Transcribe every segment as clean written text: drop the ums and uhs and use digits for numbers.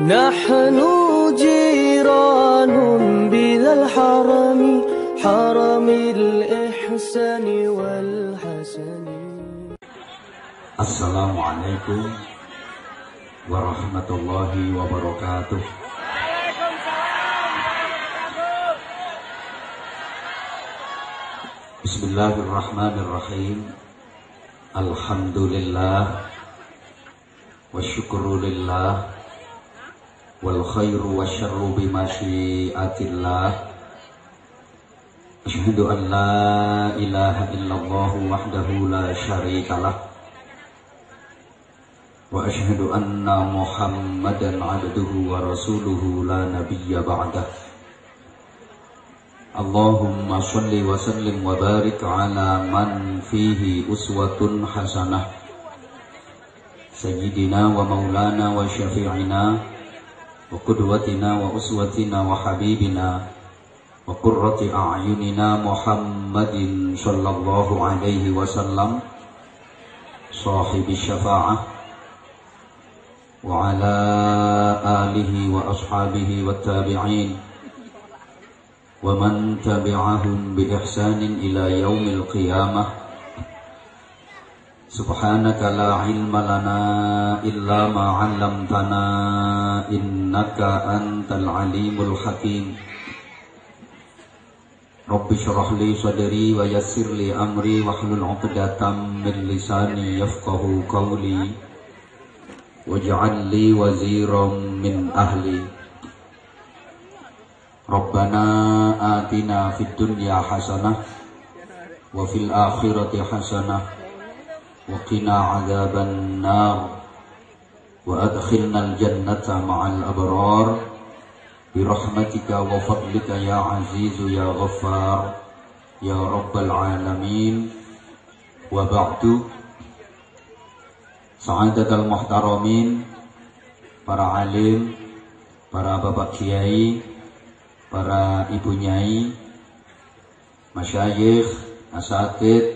نحن جيران بذا الحرم حرم الإحسان والحسن. Assalamualaikum warahmatullahi wabarakatuh. Bismillahirrahmanirrahim. Alhamdulillah wa syukrulillah wal khairu wa syarru bimasyiatillah. Asyhadu an la ilaha illallah wahdahu la syarikalah wa asyhadu anna Muhammadan abduhu wa rasuluhu la nabiyya ba'dah. Allahumma sholli wa sallim wa barik ala man fihi uswatun hasanah sayyidina wa maulana wa syafi'ina wa qudwatina wa uswatina wa habibina wa qurrati a'yunina Muhammadin sallallahu alaihi wasallam sahibi syafa'ah wa ala alihi wa ashabihi wa tabi'in wa man tabi'ahum bi ihsanin ila yaumil qiyamah. Subhanaka la ilma lana illa ma 'allamtana innaka antal alimul hakim. Rabbi shrah li sadri wa yassir li amri wahlul 'uqdatam min lisani yafqahu qawli waj'al li waziran min ahli. Rabbana atina fid dunya hasanah wa fil akhirati hasanah wa qina adzaban nar wa adkhilnal jannata ma'al abrar bi rahmatika wa fadlika ya azizu ya ghaffar ya rabbal alamin. Wa ba'du. Sa'adatul muhtaramin, para alim, para bapak kiai, para ibu nyai, masyayikh, asatid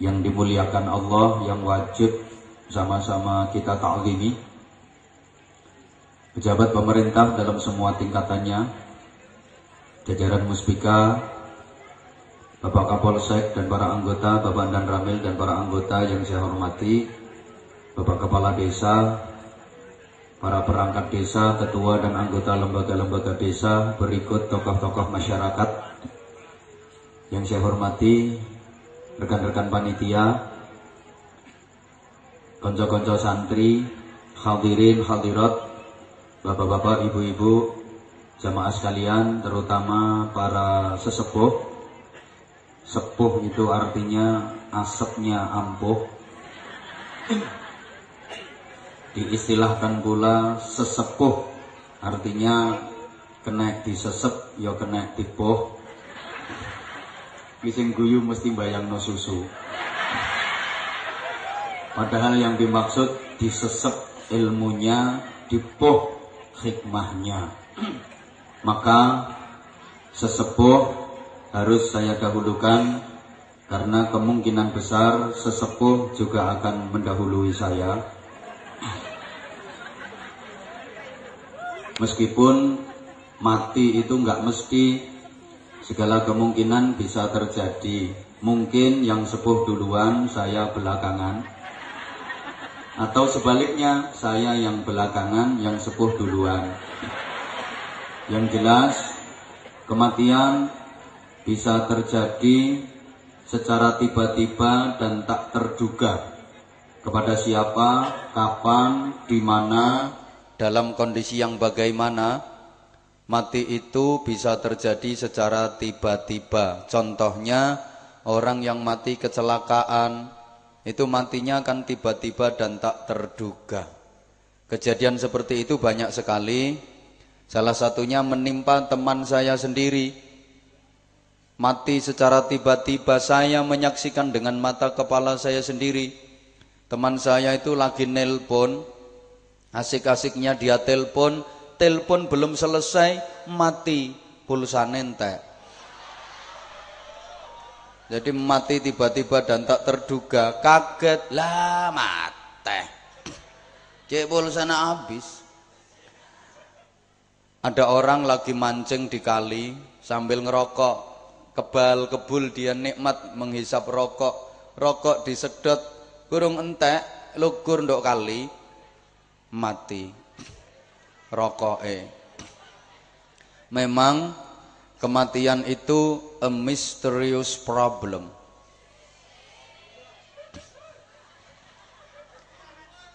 yang dimuliakan Allah, yang wajib sama-sama kita ta'zimi, pejabat pemerintah dalam semua tingkatannya, jajaran Muspika, Bapak Kapolsek dan para anggota, Bapak Dan Ramil dan para anggota yang saya hormati, Bapak Kepala Desa, para perangkat desa, ketua dan anggota lembaga-lembaga desa, berikut tokoh-tokoh masyarakat yang saya hormati, rekan-rekan panitia, konco-konco santri, hadirin hadirat, bapak-bapak, ibu-ibu, jamaah sekalian, terutama para sesepuh. Sepuh itu artinya asapnya ampuh. Diistilahkan pula sesepuh, artinya kena disesep ya kena dipoh. Sing guyu mesti bayangno susu. Padahal yang dimaksud disesep ilmunya, dipoh hikmahnya. Maka sesepuh harus saya dahulukan, karena kemungkinan besar sesepuh juga akan mendahului saya. Meskipun mati itu nggak mesti, segala kemungkinan bisa terjadi. Mungkin yang sepuh duluan, saya belakangan, atau sebaliknya, saya yang belakangan, yang sepuh duluan. Yang jelas, kematian bisa terjadi secara tiba-tiba dan tak terduga. Kepada siapa, kapan, di mana, dalam kondisi yang bagaimana, mati itu bisa terjadi secara tiba-tiba. Contohnya, orang yang mati kecelakaan, itu matinya kan tiba-tiba dan tak terduga. Kejadian seperti itu banyak sekali. Salah satunya menimpa teman saya sendiri. Mati secara tiba-tiba, saya menyaksikan dengan mata kepala saya sendiri. Teman saya itu lagi nelpon, asik-asiknya dia telepon belum selesai, mati, pulsa entek. Jadi mati tiba-tiba dan tak terduga, kaget, lah mati. Cek pulsanya habis. Ada orang lagi mancing di kali sambil ngerokok, kebal kebul dia nikmat menghisap rokok, rokok disedot, kurung entek, lugur ndok kali, mati rokoke. Memang kematian itu a mysterious problem.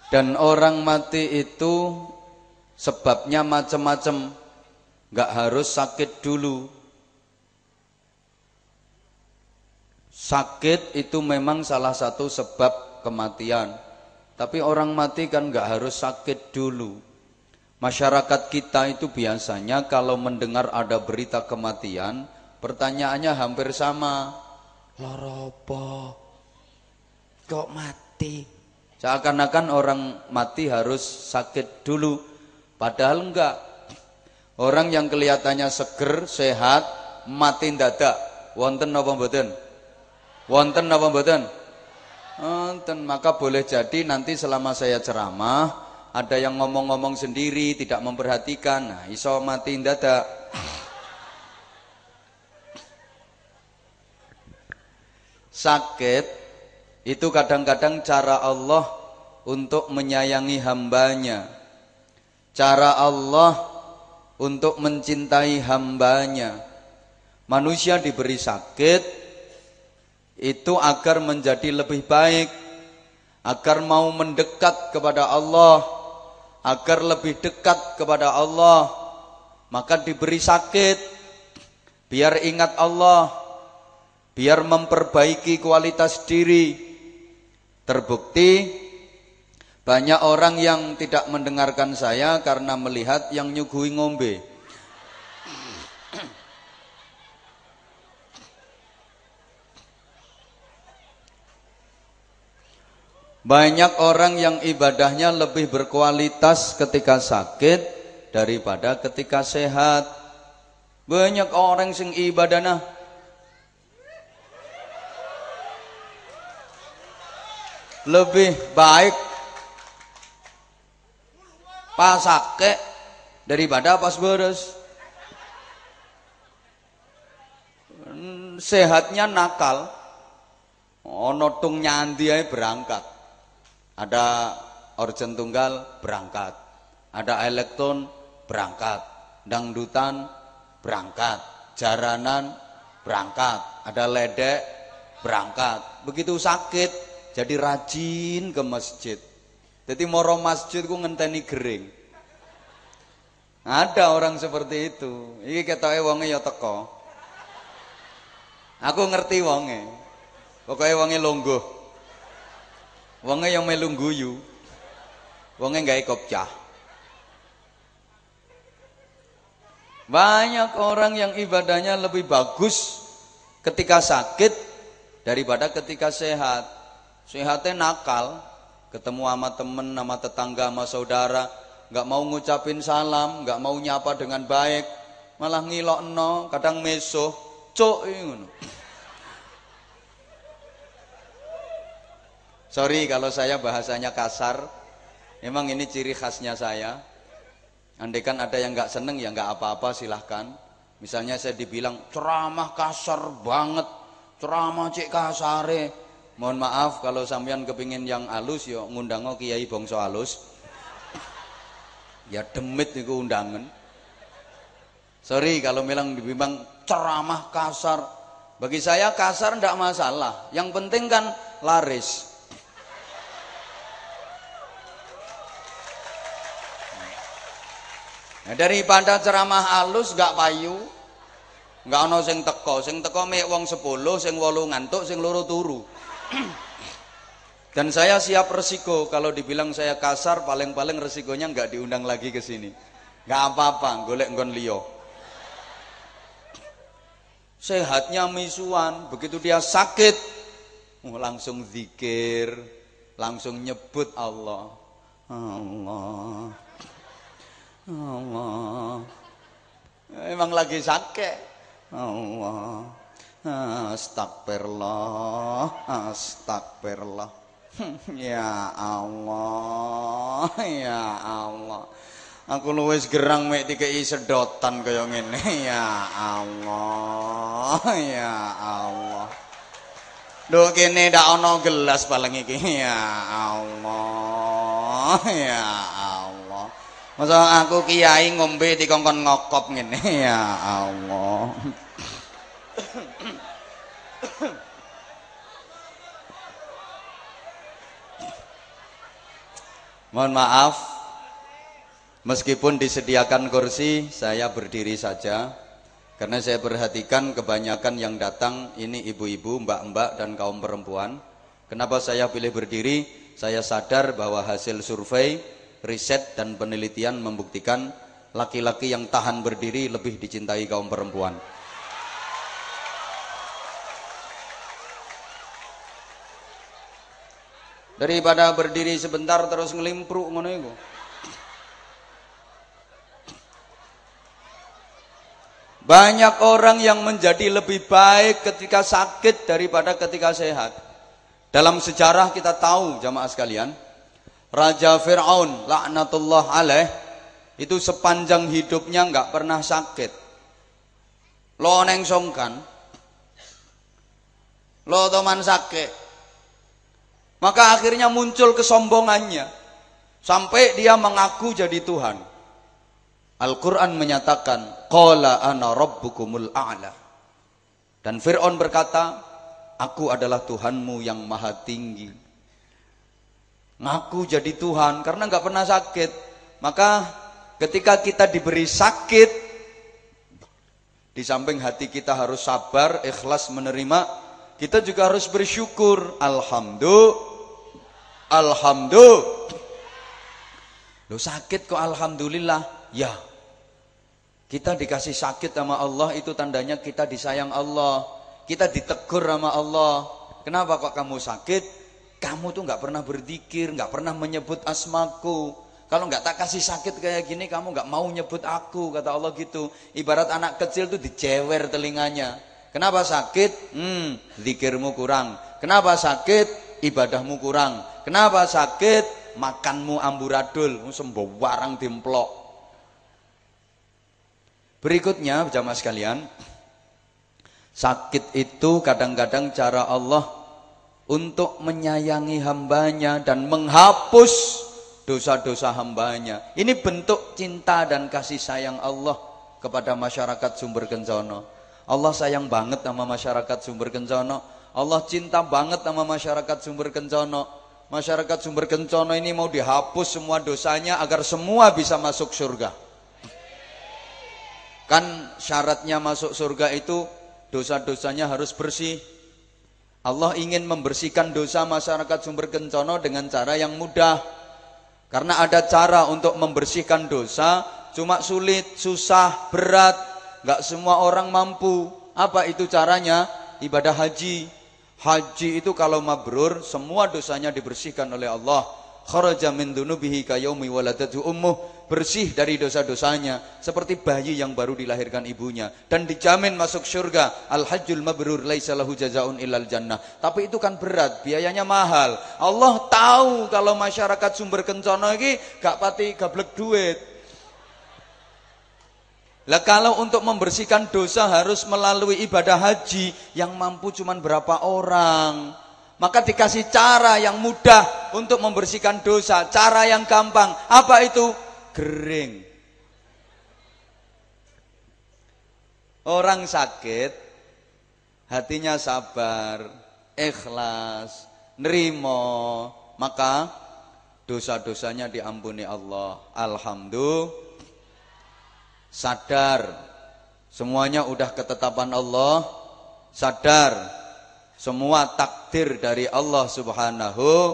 Dan orang mati itu sebabnya macam-macam, nggak harus sakit dulu. Sakit itu memang salah satu sebab kematian. Tapi orang mati kan nggak harus sakit dulu. Masyarakat kita itu biasanya kalau mendengar ada berita kematian, pertanyaannya hampir sama. Lara apa? Kok mati? Seakan-akan orang mati harus sakit dulu. Padahal enggak. Orang yang kelihatannya seger, sehat, mati ndadak. Wonten apa mboten? Wonten apa mboten? Wonten. Maka boleh jadi nanti selama saya ceramah ada yang ngomong-ngomong sendiri, tidak memperhatikan. Nah, iso mati ndadak. Sakit itu kadang-kadang cara Allah untuk menyayangi hambanya. Cara Allah untuk mencintai hambanya. Manusia diberi sakit itu agar menjadi lebih baik, agar mau mendekat kepada Allah, agar lebih dekat kepada Allah. Maka diberi sakit biar ingat Allah, biar memperbaiki kualitas diri. Terbukti banyak orang yang tidak mendengarkan saya karena melihat yang nyuguhi ngombe. Banyak orang yang ibadahnya lebih berkualitas ketika sakit daripada ketika sehat. Banyak orang sing ibadahnya lebih baik pas sakit daripada pas beres. Sehatnya nakal, ono tung nyandi ae berangkat. Ada organ tunggal berangkat, ada elektron berangkat, dangdutan berangkat, jaranan berangkat, ada ledek berangkat. Begitu sakit jadi rajin ke masjid. Jadi moro masjid ku ngenteni gering. Ada orang seperti itu. Iki ketoke wonge ya teko. Aku ngerti wonge. Pokoke wonge longgo. Wonge yang melu guyu. Wonge gawe kopcah. Banyak orang yang ibadahnya lebih bagus ketika sakit daripada ketika sehat. Sehatnya nakal, ketemu sama temen, sama tetangga, sama saudara, nggak mau ngucapin salam, nggak mau nyapa dengan baik, malah ngilokno, kadang mesuh, cuk ngono. Sorry kalau saya bahasanya kasar, memang ini ciri khasnya saya. Andaikan ada yang nggak seneng ya nggak apa-apa, silahkan. Misalnya saya dibilang ceramah kasar banget, ceramah cek kasare. Mohon maaf kalau sampean kepingin yang halus ya ngundang kiai bangsa halus. Ya demit niku undangan. Sorry kalau dibilang ceramah kasar. Bagi saya kasar ndak masalah. Yang penting kan laris. Nah, daripada ceramah halus gak payu, gak ono sing teko mek wong 10, sing 8 ngantuk, sing 2 turu. Dan saya siap resiko kalau dibilang saya kasar, paling-paling resikonya nggak diundang lagi ke sini. Nggak apa-apa, golek nggon liya. Sehatnya misuan, begitu dia sakit, langsung zikir, langsung nyebut Allah. Allah. Allah. Emang lagi sakit. Allah. Astagfirullah, astagfirullah. Ya Allah, ya Allah. Aku luwes gerang mek dikei sedotan kaya ngene. Ya Allah, ya Allah. Lho kene ndak ana gelas paling iki. Ya Allah, ya Allah. Masa aku kiai ngombe dikongkon ngokop ngene. Ya Allah. Mohon maaf, meskipun disediakan kursi, saya berdiri saja. Karena saya perhatikan kebanyakan yang datang ini ibu-ibu, mbak-mbak, dan kaum perempuan. Kenapa saya pilih berdiri? Saya sadar bahwa hasil survei, riset, dan penelitian membuktikan laki-laki yang tahan berdiri lebih dicintai kaum perempuan. Daripada berdiri sebentar terus ngelimpruk ngono iku. Banyak orang yang menjadi lebih baik ketika sakit daripada ketika sehat. Dalam sejarah kita tahu jamaah sekalian, Raja Fir'aun laknatullah alaih itu sepanjang hidupnya nggak pernah sakit. Lo neng songkan, lo teman sakit. Maka akhirnya muncul kesombongannya sampai dia mengaku jadi Tuhan. Al-Quran menyatakan qala ana rabbukumul a'la. Dan Fir'aun berkata, aku adalah Tuhanmu yang maha tinggi. Ngaku jadi Tuhan karena nggak pernah sakit. Maka ketika kita diberi sakit, di samping hati kita harus sabar, ikhlas menerima, kita juga harus bersyukur. Alhamdulillah. Loh sakit kok alhamdulillah? Ya. Kita dikasih sakit sama Allah itu tandanya kita disayang Allah. Kita ditegur sama Allah. Kenapa kok kamu sakit? Kamu tuh nggak pernah berzikir, nggak pernah menyebut asmaku. Kalau nggak tak kasih sakit kayak gini, kamu nggak mau nyebut aku, kata Allah gitu. Ibarat anak kecil tuh dijewer telinganya. Kenapa sakit? Zikirmu kurang. Kenapa sakit? Ibadahmu kurang. Kenapa sakit? Makanmu amburadul, sembarang dimplok. Berikutnya jamaah sekalian, sakit itu kadang-kadang cara Allah untuk menyayangi hambanya dan menghapus dosa-dosa hambanya. Ini bentuk cinta dan kasih sayang Allah kepada masyarakat Sumber Kencono. Allah sayang banget sama masyarakat Sumber Kencono. Allah cinta banget sama masyarakat Sumber Kencono. Masyarakat Sumber Kencono ini mau dihapus semua dosanya agar semua bisa masuk surga. Kan syaratnya masuk surga itu dosa-dosanya harus bersih. Allah ingin membersihkan dosa masyarakat Sumber Kencono dengan cara yang mudah. Karena ada cara untuk membersihkan dosa, cuma sulit, susah, berat. Gak semua orang mampu. Apa itu caranya? Ibadah haji. Haji itu kalau mabrur, semua dosanya dibersihkan oleh Allah. Kharaja min dunubihi kayaumi waladatu ummuh. Bersih dari dosa-dosanya seperti bayi yang baru dilahirkan ibunya dan dijamin masuk surga. Al-hajjul mabrur laisa lahu jazaa'un illal jannah. Tapi itu kan berat, biayanya mahal. Allah tahu kalau masyarakat Sumber Kencono ini gak pati gablek duit. Lah kalau untuk membersihkan dosa harus melalui ibadah haji yang mampu cuman berapa orang. Maka dikasih cara yang mudah untuk membersihkan dosa, cara yang gampang. Apa itu? Gering. Orang sakit hatinya sabar, ikhlas, nerimo, maka dosa-dosanya diampuni Allah. Alhamdulillah. Sadar semuanya udah ketetapan Allah, sadar semua takdir dari Allah Subhanahu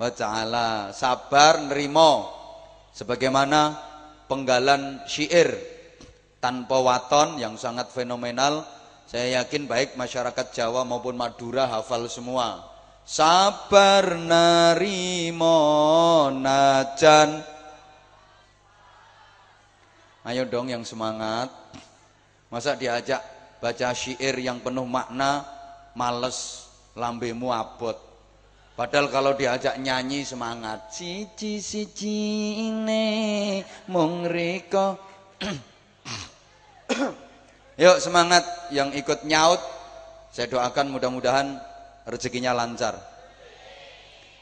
wa ta'ala, sabar nerimo. Sebagaimana penggalan syair tanpa waton yang sangat fenomenal, saya yakin baik masyarakat Jawa maupun Madura hafal semua. Sabar nerimo najan. Ayo dong yang semangat. Masa diajak baca syair yang penuh makna, males, lambemu abot. Padahal kalau diajak nyanyi semangat. Siji-siji ini mung riko. Yuk semangat yang ikut nyaut. Saya doakan mudah-mudahan rezekinya lancar.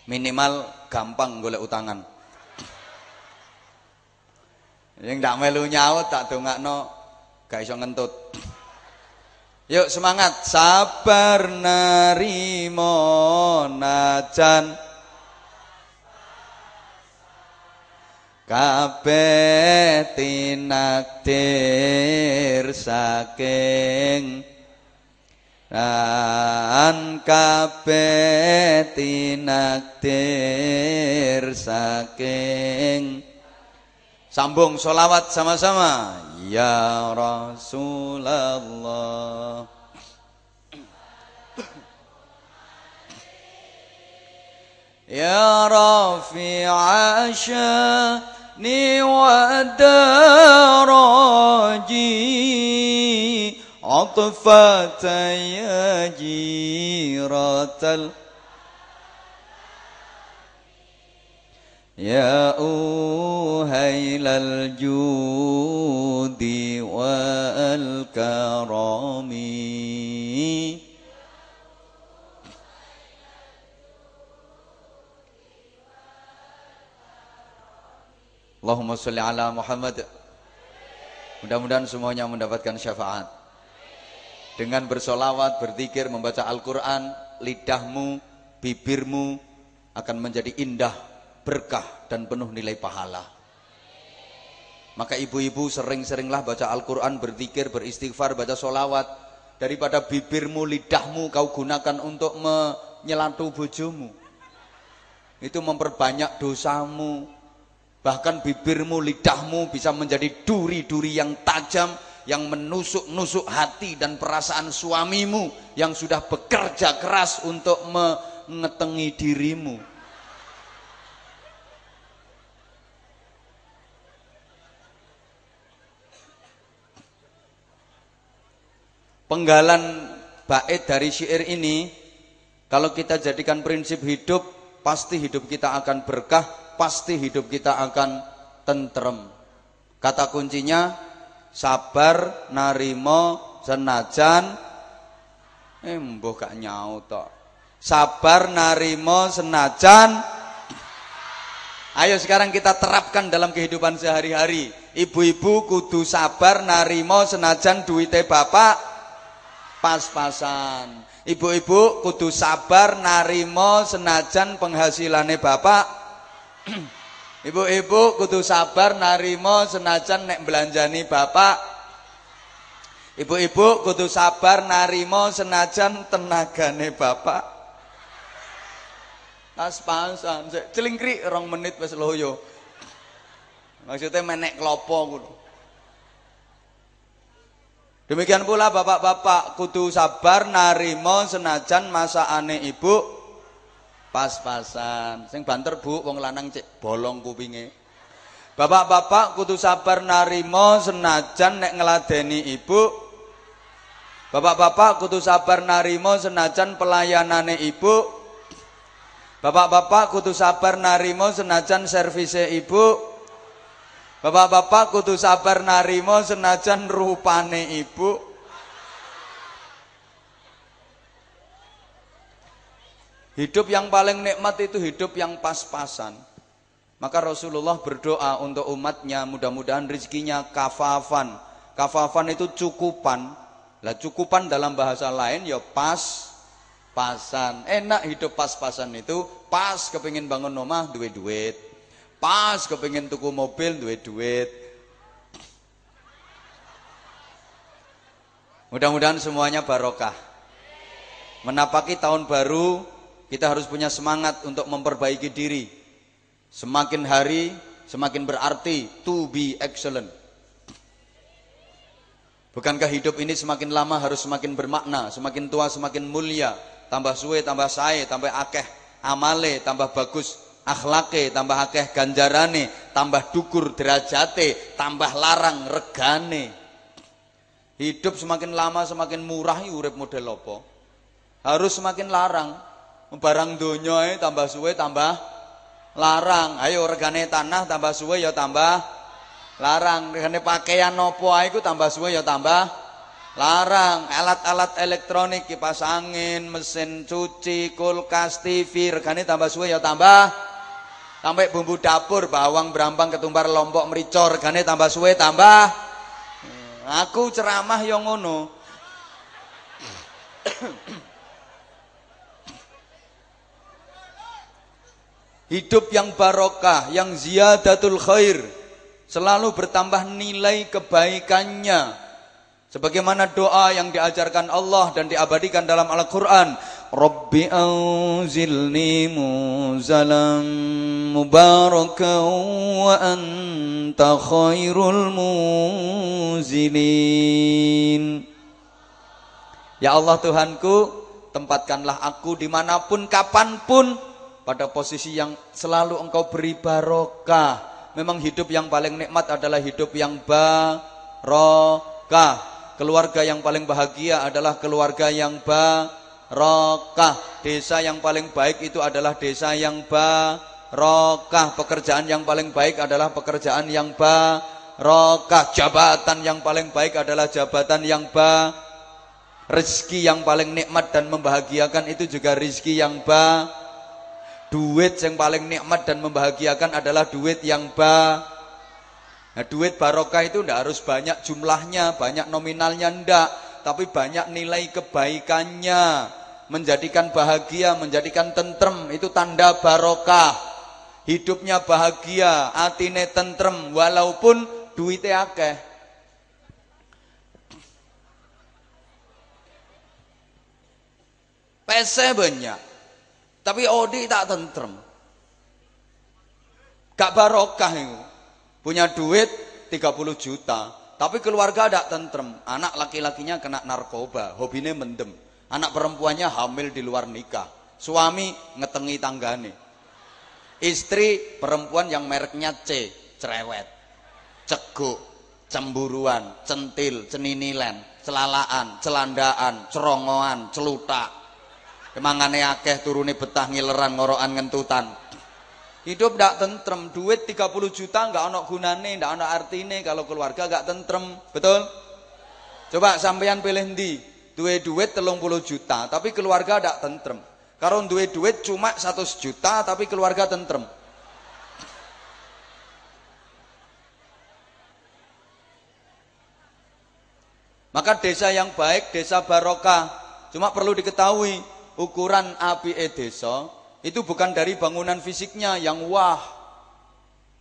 Minimal gampang golek utangan. Yang ndak melu nyaut tak dongakno gak iso ngentut. Yuk semangat, sabar narimo najan kabeh tinakdir saking lan kabeh tinakdir saking. Sambung sholawat sama-sama. Ya Rasulullah. Ya Rafi'a sya'ni wa daraji atfata ya jiratal ya uhailal judi wal karami. Allahumma sholli ala Muhammad. Mudah-mudahan semuanya mendapatkan syafaat. Dengan bersolawat, berzikir, membaca Al-Quran, lidahmu, bibirmu akan menjadi indah, berkah dan penuh nilai pahala. Maka ibu-ibu sering-seringlah baca Al-Quran, berzikir, beristighfar, baca solawat. Daripada bibirmu, lidahmu kau gunakan untuk menyelatu bojomu, itu memperbanyak dosamu. Bahkan bibirmu, lidahmu bisa menjadi duri-duri yang tajam, yang menusuk-nusuk hati dan perasaan suamimu yang sudah bekerja keras untuk mengetengi dirimu. Penggalan bait dari syair ini, kalau kita jadikan prinsip hidup, pasti hidup kita akan berkah, pasti hidup kita akan tentrem. Kata kuncinya sabar narimo senajan mbuh gak nyaut tok. Sabar narimo senajan. Ayo sekarang kita terapkan dalam kehidupan sehari-hari. Ibu-ibu kudu sabar narimo senajan duite bapak pas-pasan. Ibu-ibu kudu sabar narimo senajan penghasilane bapak. Ibu-ibu kudu sabar narimo senajan nek belanjani bapak. Ibu-ibu kudu sabar narimo senajan tenagane bapak. Pas-pasan, celingkrik 2 menit wis loyo. Maksudnya menek klopo ngono. Demikian pula bapak-bapak kudu sabar narimo senajan masakane ibu pas-pasan. Sing banter Bu, wong lanang cek bolong kupinge. Bapak-bapak kudu sabar narimo senajan nek ngeladeni ibu. Bapak-bapak kudu sabar narimo senajan pelayanane ibu. Bapak-bapak kudu sabar narimo senajan servise ibu. Bapak-bapak kudu sabar narimo senajan rupane ibu. Hidup yang paling nikmat itu hidup yang pas-pasan. Maka Rasulullah berdoa untuk umatnya, mudah-mudahan rezekinya kafafan. Kafafan itu cukupan. Lah cukupan dalam bahasa lain ya pas-pasan. Enak hidup pas-pasan itu, pas kepingin bangun rumah duwe duit, pas kepingin tuku mobil duwe duit. Mudah-mudahan semuanya barokah. Menapaki tahun baru, kita harus punya semangat untuk memperbaiki diri. Semakin hari, semakin berarti to be excellent. Bukankah hidup ini semakin lama harus semakin bermakna, semakin tua semakin mulia, tambah suwe, tambah sae, tambah akeh amale, tambah bagus akhlake, tambah akeh ganjarane, tambah dukur derajate, tambah larang regane. Hidup semakin lama semakin murah, urip model apa? Harus semakin larang. Barang donya tambah suwe tambah larang. Ayo regane tanah tambah suwe ya tambah larang. Regane pakaian nopo ae iku tambah suwe ya tambah larang. Alat-alat elektronik, kipas angin, mesin cuci, kulkas, TV, regane tambah suwe ya tambah. Sampai bumbu dapur, bawang, brambang, ketumbar, lombok, merica, regane tambah suwe tambah. Aku ceramah yang ngono. Hidup yang barokah, yang ziyadatul khair, selalu bertambah nilai kebaikannya. Sebagaimana doa yang diajarkan Allah dan diabadikan dalam Al-Quran. Rabbi anzilni munzalan mubarakan wa anta khairul munzilin. Ya Allah Tuhanku, tempatkanlah aku dimanapun, kapanpun, pada posisi yang selalu Engkau beri barokah. Memang hidup yang paling nikmat adalah hidup yang barokah. Keluarga yang paling bahagia adalah keluarga yang barokah. Desa yang paling baik itu adalah desa yang barokah. Pekerjaan yang paling baik adalah pekerjaan yang barokah. Jabatan yang paling baik adalah jabatan yang barokah. Rezeki yang paling nikmat dan membahagiakan itu juga rezeki yang duit yang paling nikmat dan membahagiakan adalah duit yang Nah, duit barokah itu tidak harus banyak jumlahnya, banyak nominalnya, ndak, tapi banyak nilai kebaikannya, menjadikan bahagia, menjadikan tentrem, itu tanda barokah. Hidupnya bahagia, atine tentrem, walaupun duitnya akeh. PC banyak, tapi Odi tak tentrem, gak barokah itu. Punya duit 30 juta, tapi keluarga ada tentrem. Anak laki-lakinya kena narkoba, hobinya mendem. Anak perempuannya hamil di luar nikah. Suami ngetengi tanggane. Istri perempuan yang mereknya C, cerewet, ceguk, cemburuan, centil, ceninilen, celalaan, celandaan, cerongoan, celutak. Emangane akeh turune betah ngileran ngorokan ngentutan. Hidup ndak tentrem, duit 30 juta nggak ono gunane, ndak ono artine kalau keluarga nggak tentrem, betul? Coba sampeyan pilih ndi? Duwe duit 30 juta, tapi keluarga ndak tentrem. Kalau duwe duit cuma 100 juta, tapi keluarga tentrem. Maka desa yang baik, desa barokah. Cuma perlu diketahui, ukuran apike desa itu bukan dari bangunan fisiknya yang wah,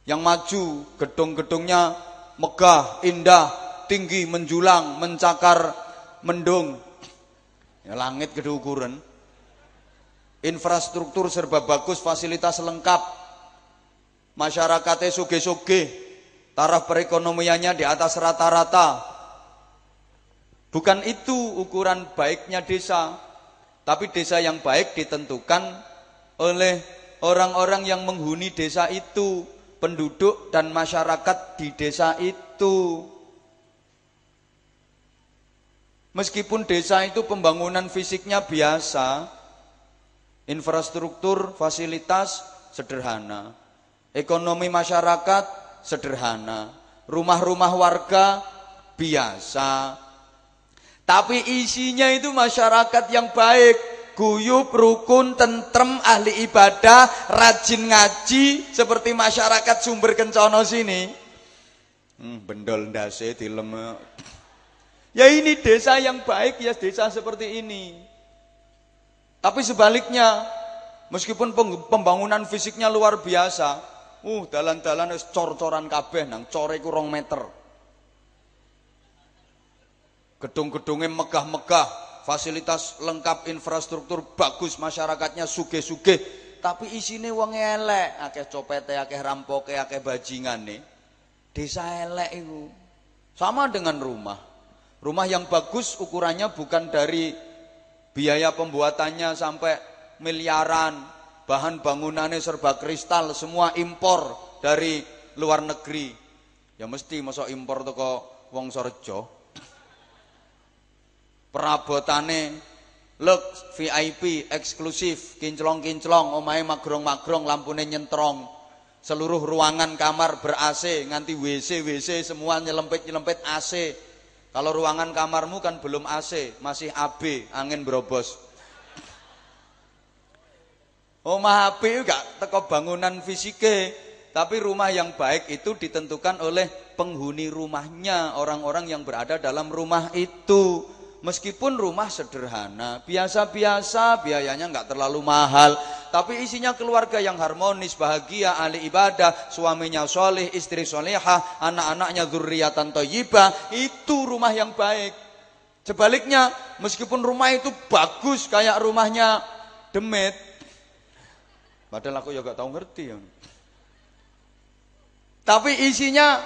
yang maju, gedung-gedungnya megah, indah, tinggi, menjulang, mencakar, mendung. Ya, langit gede ukuran. Infrastruktur serba bagus, fasilitas lengkap. Masyarakatnya sugih-sugih, taraf perekonomiannya di atas rata-rata. Bukan itu ukuran baiknya desa. Tapi desa yang baik ditentukan oleh orang-orang yang menghuni desa itu, penduduk dan masyarakat di desa itu. Meskipun desa itu pembangunan fisiknya biasa, infrastruktur, fasilitas sederhana, ekonomi masyarakat sederhana, rumah-rumah warga biasa, tapi isinya itu masyarakat yang baik, guyub, rukun, tentrem, ahli ibadah, rajin ngaji, seperti masyarakat Sumber Kencono sini. Bendol ndase dilem. Ya ini desa yang baik, ya desa seperti ini. Tapi sebaliknya, meskipun pembangunan fisiknya luar biasa, dalan-dalan wis cor-coran kabeh nang core iku 2 meter. Gedung-gedungnya megah-megah, fasilitas lengkap, infrastruktur bagus, masyarakatnya sugih-sugih, tapi isine wong elek, akeh copete, akeh rampoke, akeh bajingane. Desa elek itu sama dengan rumah. Rumah yang bagus ukurannya bukan dari biaya pembuatannya sampai miliaran, bahan bangunannya serba kristal, semua impor dari luar negeri. Ya mesti masa impor teko Wong Sorjo. Perabotane Lux, VIP, eksklusif, kinclong-kinclong, omahe magrong-magrong, lampune nyentrong. Seluruh ruangan kamar ber-AC, nganti WC semua nyelempit-nyelempit AC. Kalau ruangan kamarmu kan belum AC, masih AB, angin berobos. Omah apik gak teko bangunan fisike, tapi rumah yang baik itu ditentukan oleh penghuni rumahnya, orang-orang yang berada dalam rumah itu. Meskipun rumah sederhana, biasa-biasa, biayanya nggak terlalu mahal, tapi isinya keluarga yang harmonis, bahagia, ahli ibadah, suaminya soleh, istri solehah, anak-anaknya dzurriatan thayyibah, itu rumah yang baik. Sebaliknya, meskipun rumah itu bagus kayak rumahnya Demit, padahal aku ya gak tahu ngerti ya. Tapi isinya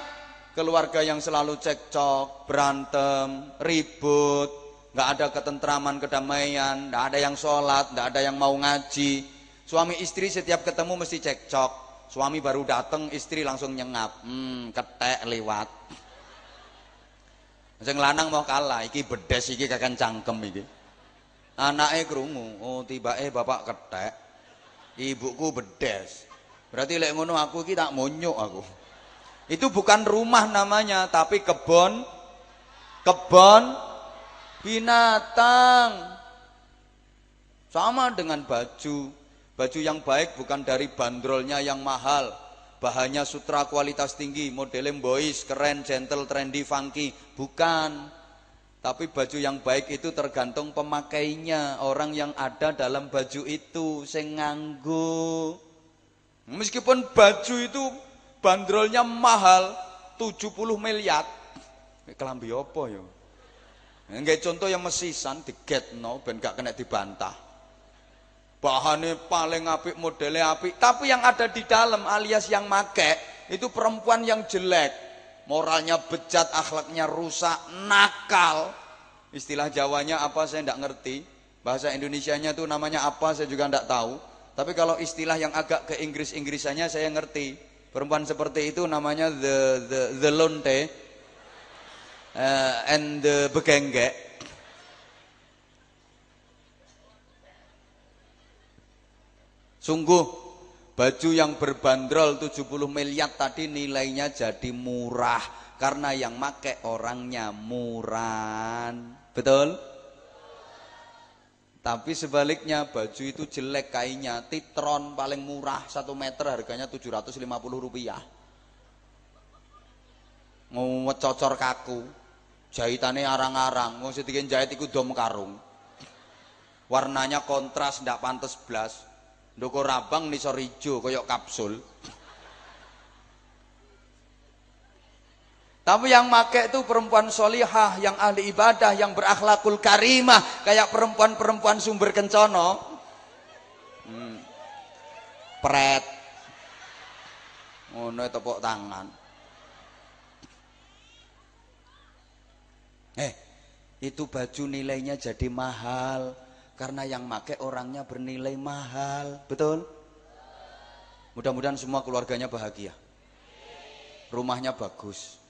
keluarga yang selalu cekcok, berantem, ribut, nggak ada ketentraman, kedamaian, nggak ada yang sholat, nggak ada yang mau ngaji. Suami istri setiap ketemu mesti cekcok. Suami baru datang, istri langsung nyengap. Ketek liwat. Sing lanang mau kalah, iki bedes, iki kakan cangkem iki. Anake krungu, oh tibake bapak ketek, ibuku bedes. Berarti lek ngono aku iki tak monyok aku. Itu bukan rumah namanya, tapi kebon binatang. Sama dengan baju. Baju yang baik bukan dari bandrolnya yang mahal, bahannya sutra kualitas tinggi, modelnya boys, keren, gentle, trendy, funky. Bukan. Tapi baju yang baik itu tergantung pemakainya, orang yang ada dalam baju itu, sing nganggo. Meskipun baju itu bandrolnya mahal 70 miliar. Kelambi apa ya? Nggak contoh yang mesisan digetno ben gak kena dibantah. Bahannya paling apik, modelnya apik, tapi yang ada di dalam alias yang make itu perempuan yang jelek, moralnya bejat, akhlaknya rusak, nakal. Istilah Jawanya apa saya enggak ngerti. Bahasa Indonesianya tuh namanya apa saya juga enggak tahu. Tapi kalau istilah yang agak ke Inggris-Inggrisannya saya ngerti. Perempuan seperti itu namanya the lonte and the begengge. Sungguh baju yang berbandrol 70 miliar tadi nilainya jadi murah karena yang make orangnya murahan. Betul? Tapi sebaliknya baju itu jelek kainnya, titron paling murah 1 meter harganya 750 rupiah. Ngecocor kaku, jahitannya arang-arang, mau sedikit jahit iku dom karung. Warnanya kontras, ndak pantes blas. Ndoko rabang nisor ijo koyok kapsul. Tapi yang make itu perempuan solihah, yang ahli ibadah, yang berakhlakul karimah, kayak perempuan-perempuan Sumber Kencono. Pret. Ngono tepuk tangan. Itu baju nilainya jadi mahal karena yang make orangnya bernilai mahal. Betul? Mudah-mudahan semua keluarganya bahagia. Rumahnya bagus.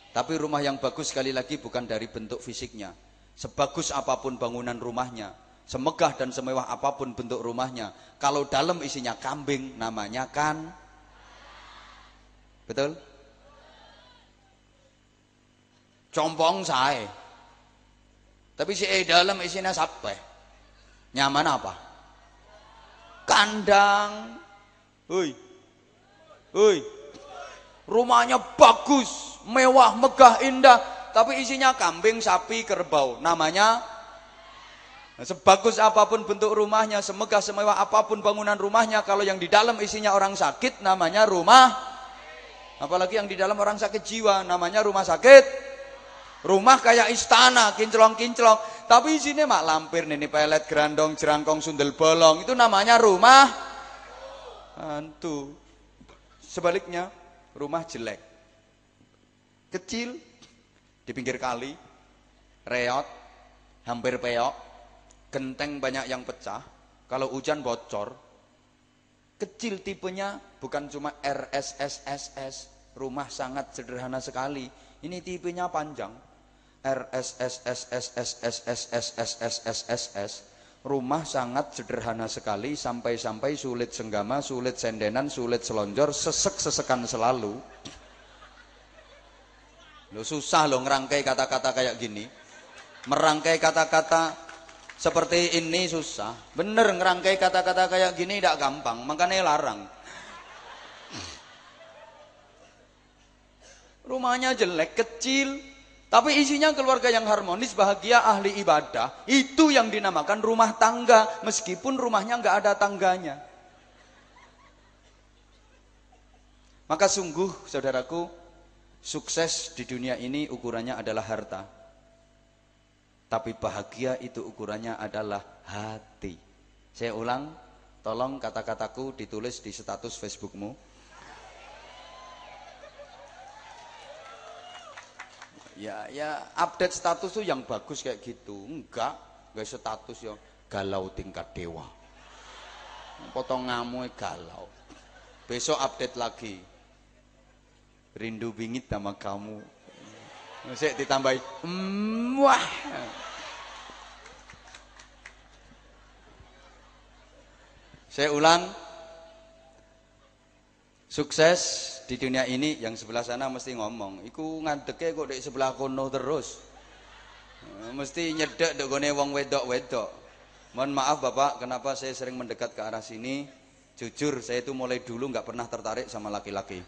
Tapi rumah yang bagus sekali lagi bukan dari bentuk fisiknya. Sebagus apapun bangunan rumahnya, semegah dan semewah apapun bentuk rumahnya, kalau dalam isinya kambing, namanya kan. Betul? Compong sae. Tapi si dalam isinya sape. Nyaman apa? Kandang. Hoi. Rumahnya bagus, mewah, megah, indah, tapi isinya kambing, sapi, kerbau. Namanya sebagus apapun bentuk rumahnya, semegah, semewah apapun bangunan rumahnya, kalau yang di dalam isinya orang sakit, namanya rumah. Apalagi yang di dalam orang sakit jiwa, namanya rumah sakit. Rumah kayak istana, kinclong-kinclong, tapi isinya mak lampir, nini pelet, gerandong, jerangkong, sundel bolong. Itu namanya rumah hantu. Sebaliknya, rumah jelek, kecil, di pinggir kali, reot, hampir peok, genteng banyak yang pecah, kalau hujan bocor, kecil tipenya, bukan cuma RSSSS, rumah sangat sederhana sekali, ini tipenya panjang, RSSSSSSSSSSSSSS, Rumah sangat sederhana sekali, sampai-sampai sulit senggama, sulit sendenan, sulit selonjor, sesek-sesekan selalu. Lo susah lo ngerangkai kata-kata kayak gini. Merangkai kata-kata seperti ini susah. Bener ngerangkai kata-kata kayak gini tidak gampang, makanya larang. Rumahnya jelek, kecil, tapi isinya keluarga yang harmonis, bahagia, ahli ibadah. Itu yang dinamakan rumah tangga, meskipun rumahnya nggak ada tangganya. Maka sungguh, saudaraku, sukses di dunia ini ukurannya adalah harta. Tapi bahagia itu ukurannya adalah hati. Saya ulang, tolong kata-kataku ditulis di status Facebookmu. Ya update status tuh yang bagus kayak gitu. Enggak status ya galau tingkat dewa. Potong ngamuk galau. Besok update lagi. Rindu bingit sama kamu. Saya ditambahi wah. Saya ulang. Sukses di dunia ini, yang sebelah sana mesti ngomong, iku ngadeke kok di sebelah kono terus. Mesti nyedek dek gone wong wedok-wedok. Mohon maaf Bapak, kenapa saya sering mendekat ke arah sini? Jujur, saya itu mulai dulu nggak pernah tertarik sama laki-laki.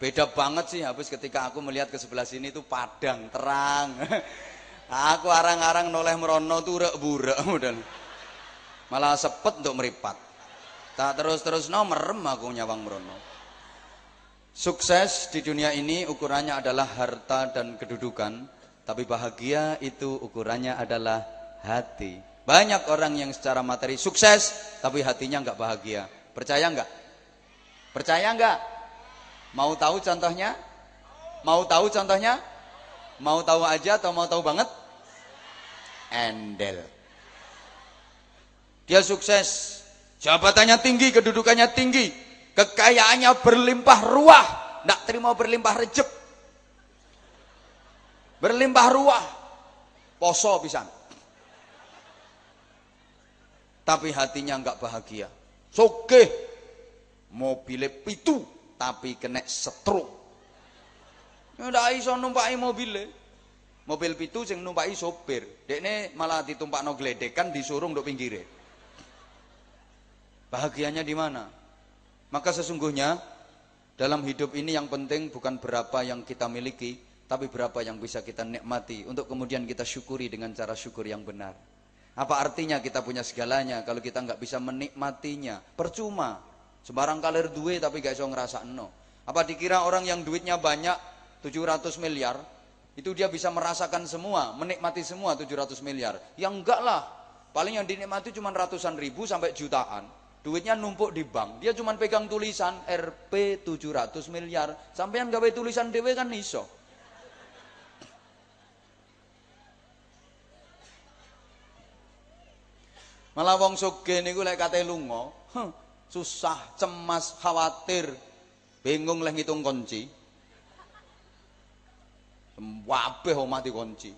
Beda banget sih habis ketika aku melihat ke sebelah sini itu padang, terang. Aku arang-arang noleh merono tuh rek-burek model. Malah sepet untuk meripat. Tak terus-terus merem aku nyawang merono. Sukses di dunia ini ukurannya adalah harta dan kedudukan, tapi bahagia itu ukurannya adalah hati. Banyak orang yang secara materi sukses, tapi hatinya nggak bahagia. Percaya nggak? Percaya nggak? Mau tahu contohnya? Mau tahu contohnya? Mau tahu aja atau mau tahu banget? Endel. Dia sukses, jabatannya tinggi, kedudukannya tinggi, kekayaannya berlimpah ruah, tidak terima berlimpah rejep, berlimpah ruah, poso pisan. Tapi hatinya enggak bahagia. Sogeh, mobilnya pitu, tapi kena stroke. Ndak iso numpaki mobilnya. Mobil pitu sing numpaki sopir. Dekne malah ditumpakno gledekan disuruh nduk pinggire. Bahagianya di mana? Maka sesungguhnya dalam hidup ini yang penting bukan berapa yang kita miliki, tapi berapa yang bisa kita nikmati untuk kemudian kita syukuri dengan cara syukur yang benar. Apa artinya kita punya segalanya kalau kita nggak bisa menikmatinya? Percuma. Sembarang kalir duwe tapi gak iso ngrasakno. Apa dikira orang yang duitnya banyak 700 miliar itu dia bisa merasakan semua, menikmati semua 700 miliar? Ya enggak lah. Paling yang dinikmati cuma ratusan ribu sampai jutaan. Duitnya numpuk di bank, dia cuma pegang tulisan Rp 700 miliar. Sampean gawe tulisan dhewe kan iso. Malah wong sugih niku lek kate lunga, susah, cemas, khawatir, bingung leh ngitung kunci. Wabeh omah dikunci.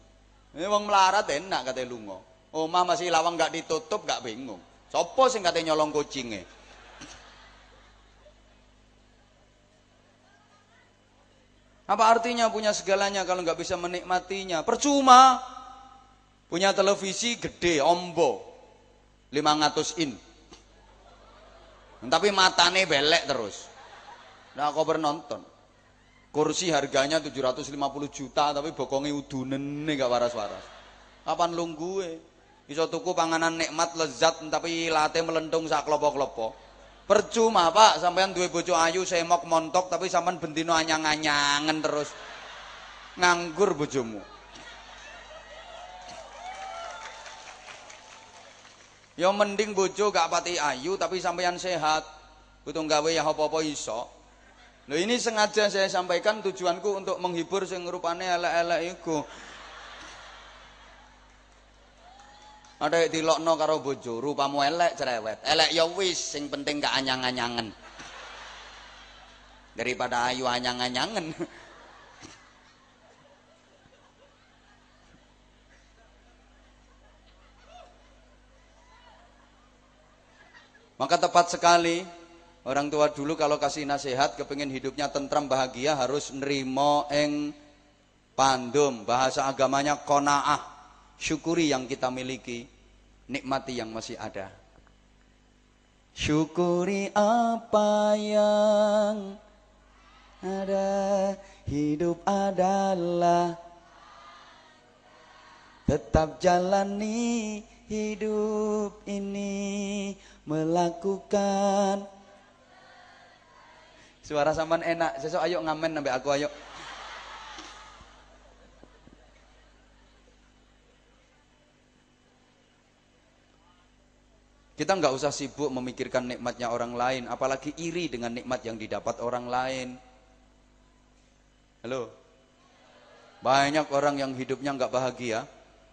Ini wong melarat enak kate lunga. Omah masih lawang gak ditutup gak bingung. Sopo sing kate nyolong kucinge? Apa artinya punya segalanya kalau nggak bisa menikmatinya? Percuma. Punya televisi gede, ombo, 500 in. Tapi matane belek terus. Nah, kau nonton. Kursi harganya 750 juta, tapi bokonge udunene gak waras-waras. Kapan lungguhe? Iso tuku panganan nikmat lezat tapi late melentung sak klopo-klopo. Percuma Pak, sampean duwe bojo ayu semok montok tapi sampean bendino anyang-anyangen terus. Nganggur bojomu. Ya mending bojo gak pati ayu tapi sampean sehat. Kudu gawe ya apa-apa iso. Loh ini sengaja saya sampaikan tujuanku untuk menghibur sing rupane elek-elek iku. Ada dilokno karo bojo, rupamu elek cerewet. Elek ya wis, sing penting gak anyang-anyangen. Daripada ayu anyang-anyangen. Maka tepat sekali orang tua dulu kalau kasih nasihat kepingin hidupnya tentram bahagia harus nerimo ing pandum. Bahasa agamanya qanaah. Syukuri yang kita miliki, nikmati yang masih ada. Syukuri apa yang ada, hidup adalah tetap jalani hidup ini, melakukan. Suara sampean enak, sesuk ayo ngamen sampai aku ayo. Kita nggak usah sibuk memikirkan nikmatnya orang lain, apalagi iri dengan nikmat yang didapat orang lain. Halo? Banyak orang yang hidupnya nggak bahagia,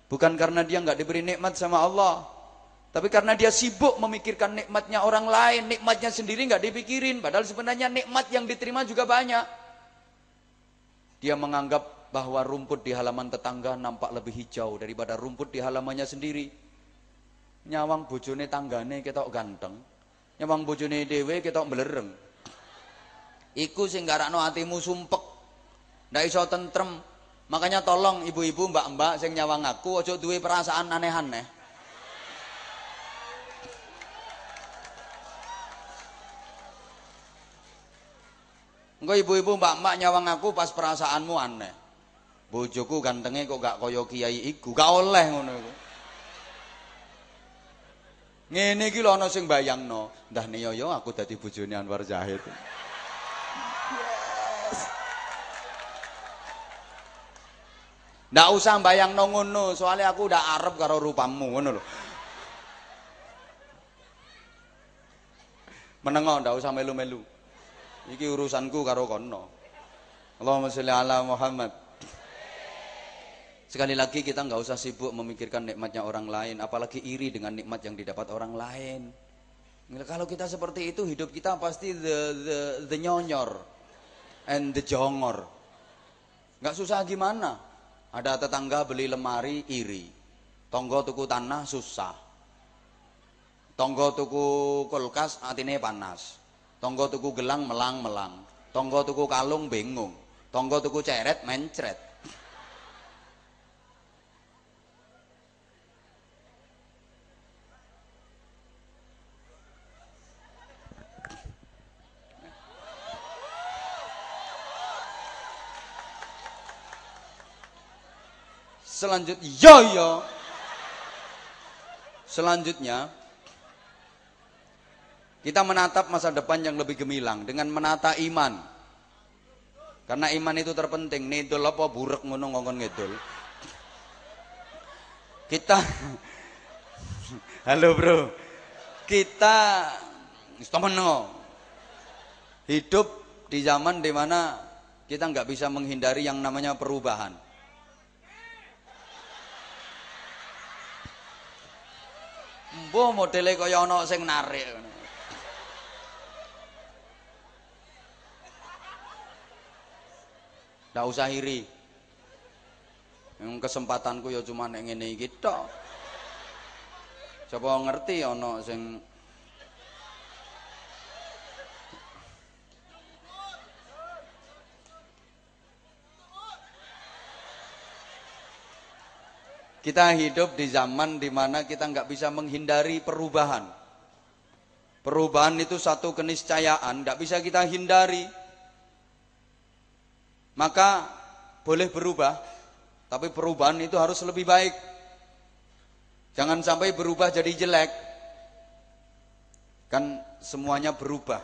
bukan karena dia nggak diberi nikmat sama Allah, tapi karena dia sibuk memikirkan nikmatnya orang lain, nikmatnya sendiri nggak dipikirin, padahal sebenarnya nikmat yang diterima juga banyak. Dia menganggap bahwa rumput di halaman tetangga nampak lebih hijau daripada rumput di halamannya sendiri. Nyawang bojone tanggane ketok ganteng, nyawang bojone dhewe ketok belereng. Iku sing garakno atimu sumpek, ndak iso tentrem. Makanya tolong ibu-ibu, mbak-mbak sing nyawang aku aja duwe perasaan aneh-aneh. Engko ibu-ibu, mbak-mbak nyawang aku pas perasaanmu aneh. Bojoku gantenge kok gak kaya kiai iku, gak oleh ngono iku. Ngene iki lho ana sing bayangno, ndah niyo aku dadi bojone Anwar Zahid. Yes. Ndak usah bayangno ngono, soalnya aku udah arep karo rupamu ngono lho. Menengo ndak usah melu-melu. Iki urusanku karo kono. Allahumma sholli ala Muhammad. Sekali lagi kita nggak usah sibuk memikirkan nikmatnya orang lain, apalagi iri dengan nikmat yang didapat orang lain. Kalau kita seperti itu, hidup kita pasti the nyonyor and the jongor. Nggak susah gimana? Ada tetangga beli lemari iri, tonggo tuku tanah susah, tonggo tuku kulkas atine panas, tonggo tuku gelang melang-melang, tonggo tuku kalung bingung, tonggo tuku ceret mencret. Selanjutnya kita menatap masa depan yang lebih gemilang dengan menata iman. Karena iman itu terpenting. Ngidul apa burek ngono ngongkon ngidul. Kita halo bro. Kita hidup di zaman dimana kita nggak bisa menghindari yang namanya perubahan. Mbah modele kaya ana sing narik. Ndak usah iri. Yang kesempatanku ya cuma nek ngene iki tok. Coba ngerti ana sing kita hidup di zaman dimana kita nggak bisa menghindari perubahan. Perubahan itu satu keniscayaan, nggak bisa kita hindari. Maka boleh berubah, tapi perubahan itu harus lebih baik. Jangan sampai berubah jadi jelek. Kan semuanya berubah.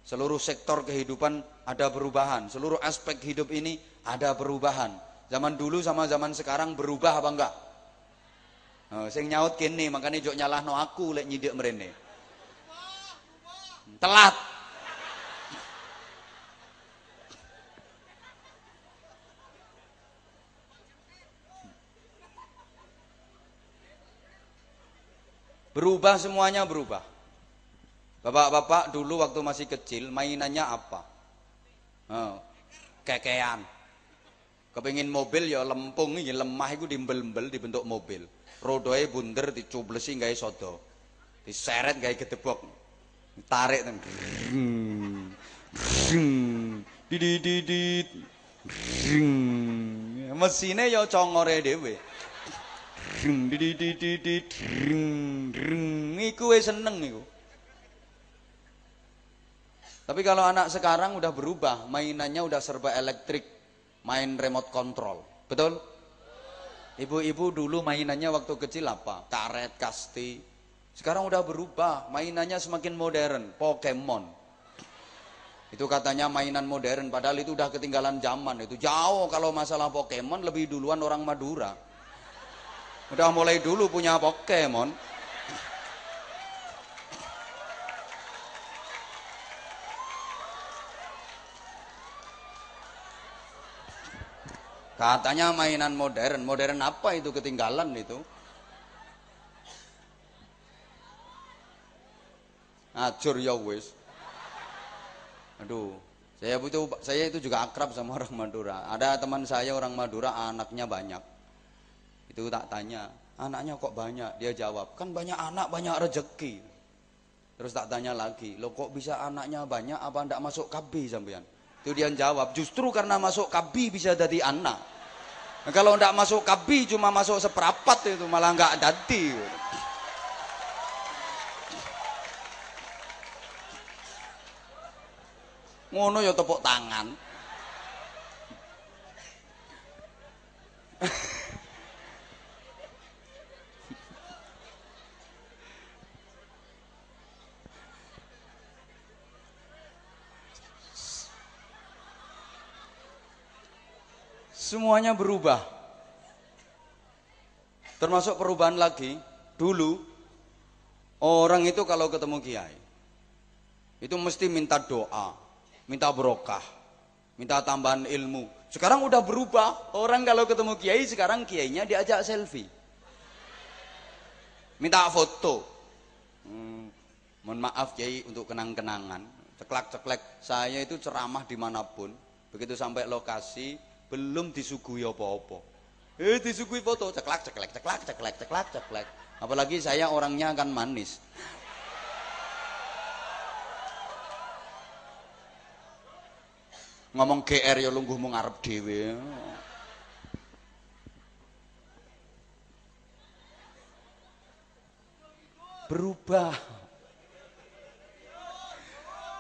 Seluruh sektor kehidupan ada perubahan. Seluruh aspek hidup ini ada perubahan. Zaman dulu sama zaman sekarang berubah apa enggak? Sing nyaut kene makanya jok nyalahno aku lek nyidik mrene. Telat. Berubah, semuanya berubah. Bapak-bapak dulu waktu masih kecil mainannya apa? Kekean. Kepengin mobil ya lempung, ya lemah itu diembel-embel dibentuk mobil. Rodoe bunder dicublesi gawe sodo. Diseret gawe gedebok. Tarik ten. Didididit. Mesine ya congore dhewe. Didididit. Iku wis seneng iku. Tapi kalau anak sekarang udah berubah, mainannya udah serba elektrik, main remote control. Betul? Ibu-ibu dulu mainannya waktu kecil apa? Karet, kasti. Sekarang udah berubah, mainannya semakin modern, Pokemon. Itu katanya mainan modern, padahal itu udah ketinggalan zaman. Itu jauh kalau masalah Pokemon, lebih duluan orang Madura. Udah mulai dulu punya Pokemon. Katanya mainan modern. Modern apa itu, ketinggalan itu? Ajur ya wis. Aduh, saya itu juga akrab sama orang Madura. Ada teman saya orang Madura, anaknya banyak. Itu tak tanya, anaknya kok banyak? Dia jawab, kan banyak anak banyak rezeki. Terus tak tanya lagi, lo kok bisa anaknya banyak, apa ndak masuk KB sampean? Itu dia jawab, justru karena masuk KB bisa jadi anak. Nah, kalau ndak masuk KB cuma masuk seperapat itu malah nggak jadi. Ngono ya tepuk tangan. Semuanya berubah. Termasuk perubahan lagi. Dulu orang itu kalau ketemu kiai itu mesti minta doa, minta berkah, minta tambahan ilmu. Sekarang udah berubah. Orang kalau ketemu kiai sekarang kiainya diajak selfie, minta foto. Mohon maaf kiai, untuk kenang-kenangan. Ceklek-ceklek, saya itu ceramah dimanapun, begitu sampai lokasi belum disuguhi apa-apa, disuguhi foto, ceklak ceklek ceklak ceklek ceklak ceklek. Apalagi saya orangnya kan manis. Ngomong GR ya lungguh mau ngarep dhewe. Berubah.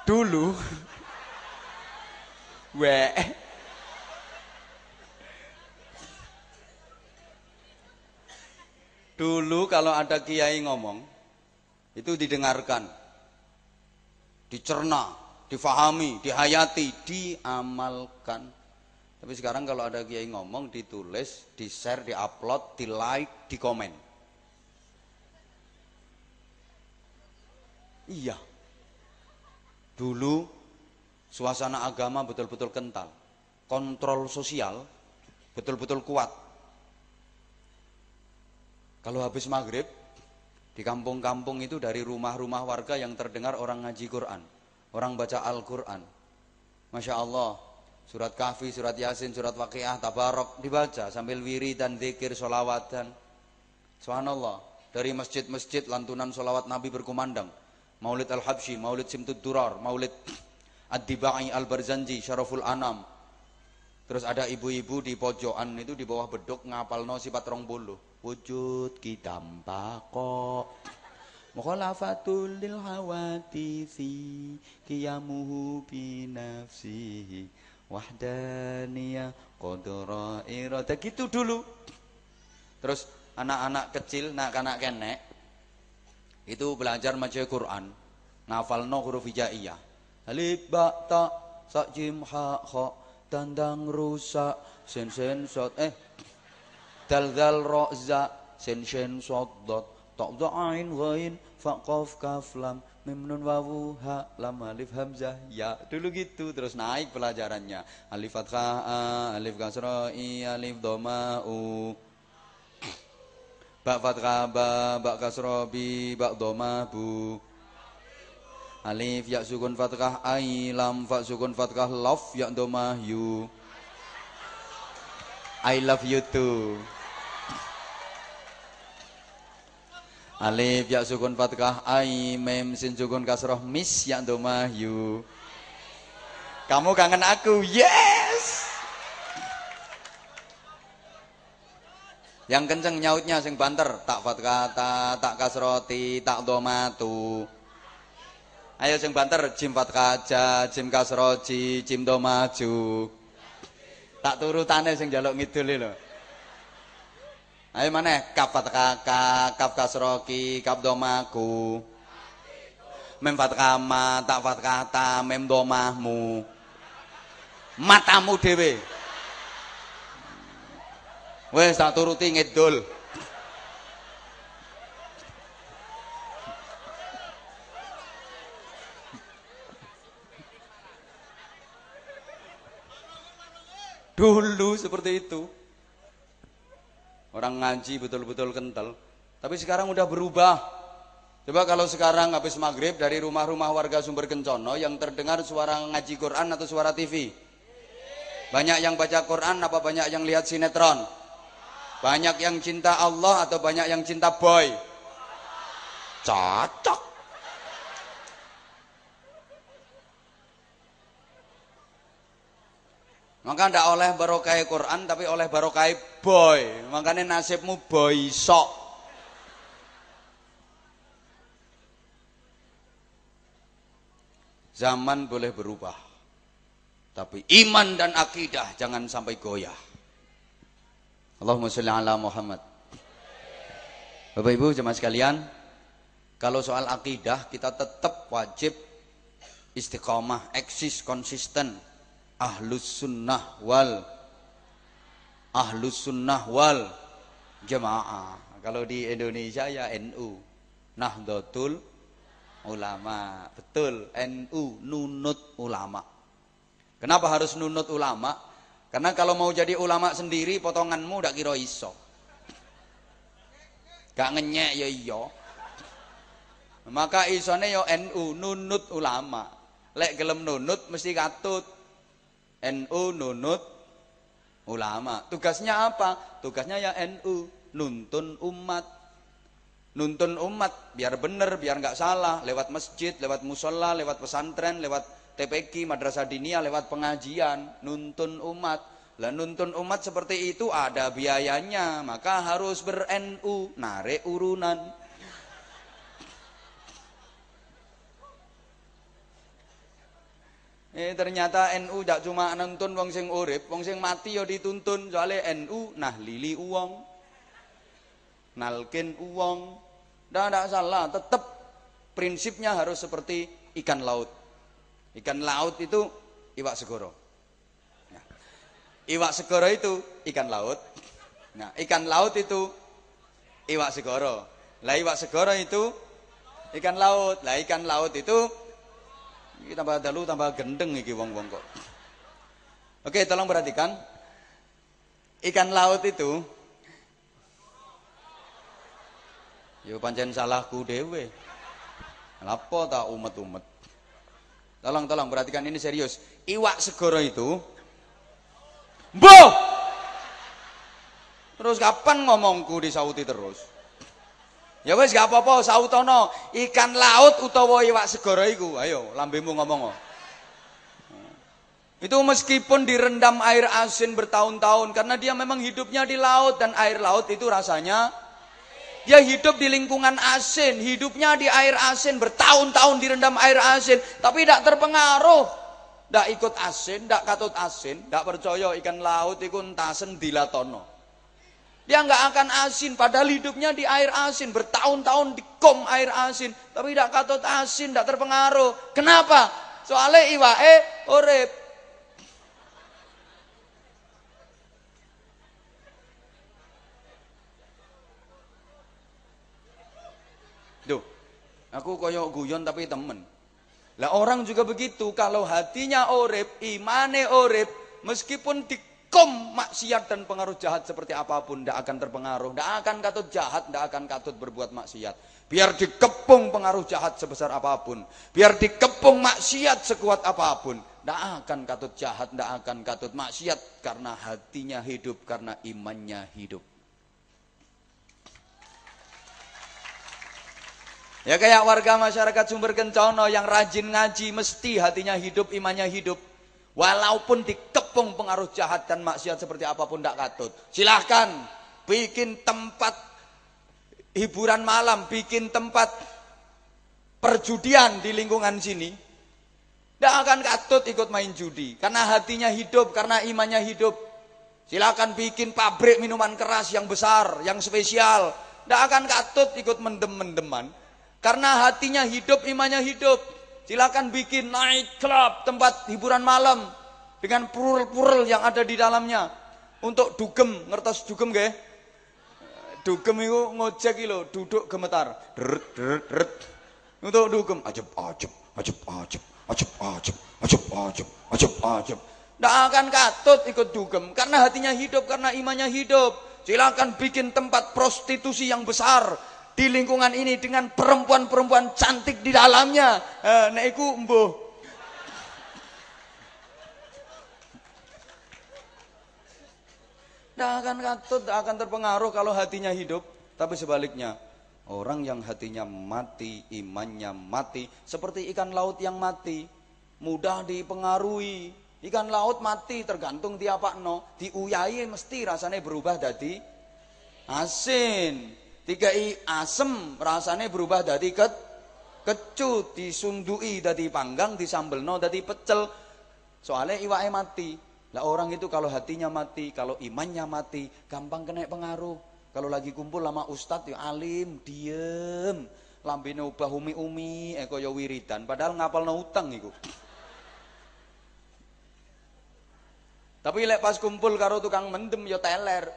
Dulu Dulu kalau ada kiai ngomong, itu didengarkan, dicerna, difahami, dihayati, diamalkan. Tapi sekarang kalau ada kiai ngomong, ditulis, di-share, di-upload, di-like, di-komen. Iya. Dulu suasana agama betul-betul kental. Kontrol sosial betul-betul kuat. Kalau habis maghrib, di kampung-kampung itu dari rumah-rumah warga yang terdengar orang ngaji Quran, orang baca Al-Quran. Masya Allah, surat Kahfi, surat Yasin, surat Waqiah, Tabarok dibaca sambil wiridan, zikir, sholawatan. Subhanallah, dari masjid-masjid lantunan sholawat Nabi berkumandang. Maulid Al-Habsyi, Maulid Simtud Durar, Maulid Ad-Dibai Al-Barzanji, Syaraful Anam. Terus ada ibu-ibu di pojokan itu di bawah beduk ngapalno sifat 20. Wujud kitampa kok mukhalafatul lil hawatisi qiyamuhu bi nafsihi wahdaniyah qadra irada, gitu dulu. Terus anak-anak kecil, anak-anak kenek itu belajar maca Quran, ngafalno huruf hijaiyah. Alif ba ta sa jim ha kha tandang rusak sen sen sot dal dal ro za sen sen sot dot ta dha ain ghain fa qaf kaf lam mim nun wawu ha lam alif hamzah ya. Dulu gitu. Terus naik pelajarannya, alif fathah a, alif kasra i, alif dhamma u, ba fathah ba kasra bi, ba dhamma bu, alif ya sukun fathah ai, lam fa sukun fathah love ya dhamma yu. I love you too. Alif ya sukun fathah ai mem sin sukun kasroh mis ya domah yu. Kamu kangen aku, yes. Yang kenceng nyautnya sing banter, tak fathah tak kasroti tak domatu. Ayo sing banter, jim fathah ja, jim kasroji, jim domaju. Tak turutane sing njaluk ngidul lho. Ayo maneh, kaf fathah ka, kaf kasroki, kaf domaku. Mem fathah ma, tak fathah ta, mem domahmu. Matamu dhewe. Wes tak turuti ngidul. Dulu seperti itu. Orang ngaji betul-betul kental. Tapi sekarang udah berubah. Coba kalau sekarang habis maghrib dari rumah-rumah warga Sumber Kencono yang terdengar suara ngaji Quran atau suara TV? Banyak yang baca Quran apa banyak yang lihat sinetron? Banyak yang cinta Allah atau banyak yang cinta boy? Cocok. Maka ndak oleh barokah Quran tapi oleh barokah boy. Makanya nasibmu boy sok. Zaman boleh berubah. Tapi iman dan akidah jangan sampai goyah. Allahumma sholli ala Muhammad. Bapak Ibu jemaah sekalian, kalau soal akidah kita tetap wajib istiqomah, eksis, konsisten. Ahlus sunnah wal jamaah. Kalau di Indonesia ya NU, Nahdlatul Ulama. Betul, NU, nunut ulama. Kenapa harus nunut ulama? Karena kalau mau jadi ulama sendiri potonganmu ndak kira iso. Gak ngenyek ya iya. Maka isone yo NU nunut ulama. Lek gelem nunut mesti katut. NU nunut ulama. Tugasnya apa? Tugasnya ya NU nuntun umat. Nuntun umat biar bener, biar nggak salah, lewat masjid, lewat musola, lewat pesantren, lewat TPQ, madrasah diniyah, lewat pengajian, nuntun umat. Lah nuntun umat seperti itu ada biayanya, maka harus ber-NU, narik urunan. Ternyata NU tidak cuma nuntun wong sing urip, wong sing mati ya dituntun. Soalnya NU nah lili uang, nalkin uang. Tidak salah, tetap prinsipnya harus seperti ikan laut. Ikan laut itu iwak segoro. Nah, iwak segoro itu ikan laut. Nah, ikan laut itu iwak segoro. Lah iwak segoro itu ikan laut. Lah ikan laut itu iki tambah dalu tambah gendeng iki wong-wong kok. Oke, tolong perhatikan. Ikan laut itu yo pancen salahku dhewe. Lapo tak umet-umet. Tolong perhatikan ini serius. Iwak segoro itu mbuh. Terus kapan ngomongku disauti terus? Ya wes gak apa-apa sautono, ikan laut utawa iwak segoro iku. Ayo lambemu ngomong. Itu meskipun direndam air asin bertahun-tahun karena dia memang hidupnya di laut dan air laut itu rasanya dia hidup di lingkungan asin, hidupnya di air asin bertahun-tahun direndam air asin tapi tidak terpengaruh. Tidak ikut asin, tidak katut asin, tidak percaya ikan laut iku entasen dilatono. Dia nggak akan asin, padahal hidupnya di air asin, bertahun-tahun di kom air asin, tapi tidak katut asin, tidak terpengaruh. Kenapa? Soalnya iwake urip. Duh, aku koyok guyon tapi temen. Lah orang juga begitu, kalau hatinya urip, imane urip, meskipun di kom maksiat dan pengaruh jahat seperti apapun tidak akan terpengaruh, tidak akan katut jahat, tidak akan katut berbuat maksiat. Biar dikepung pengaruh jahat sebesar apapun, biar dikepung maksiat sekuat apapun, tidak akan katut jahat, tidak akan katut maksiat karena hatinya hidup, karena imannya hidup. Ya kayak warga masyarakat Sumber Kencono yang rajin ngaji, mesti hatinya hidup, imannya hidup. Walaupun dikepung pengaruh jahat dan maksiat seperti apapun tidak katut. Silahkan bikin tempat hiburan malam, bikin tempat perjudian di lingkungan sini. Tidak akan katut ikut main judi. Karena hatinya hidup, karena imannya hidup. Silahkan bikin pabrik minuman keras yang besar, yang spesial. Tidak akan katut ikut mendem-mendeman. Karena hatinya hidup, imannya hidup. Silakan bikin night club, tempat hiburan malam dengan purul-purul yang ada di dalamnya. Untuk dugem, ngertos dugem nggih? Dugem itu ngojek lho, duduk gemetar. Deret deret deret. Untuk dugem, ajeb ajeb, ajeb ajeb, ajeb ajeb, ajeb ajeb, ajeb ajeb. Nggak akan katut ikut dugem karena hatinya hidup, karena imannya hidup. Silakan bikin tempat prostitusi yang besar di lingkungan ini dengan perempuan-perempuan cantik di dalamnya. Nek iku mbuh. Tidak akan katut, tidak akan terpengaruh kalau hatinya hidup. Tapi sebaliknya, orang yang hatinya mati, imannya mati, seperti ikan laut yang mati, mudah dipengaruhi. Ikan laut mati tergantung diapakno, diuyai mesti rasanya berubah jadi asin. Dikai asem rasanya berubah dari kecut, disundui dari panggang, disambelno dari pecel. Soalnya iwake mati. Lah orang itu kalau hatinya mati, kalau imannya mati, gampang kena pengaruh. Kalau lagi kumpul sama ustadz ya alim, diem, lambene ubah umi-umi, kaya wiridan, padahal ngapalno utang iku. Tapi lek pas kumpul karo tukang mendem ya teler.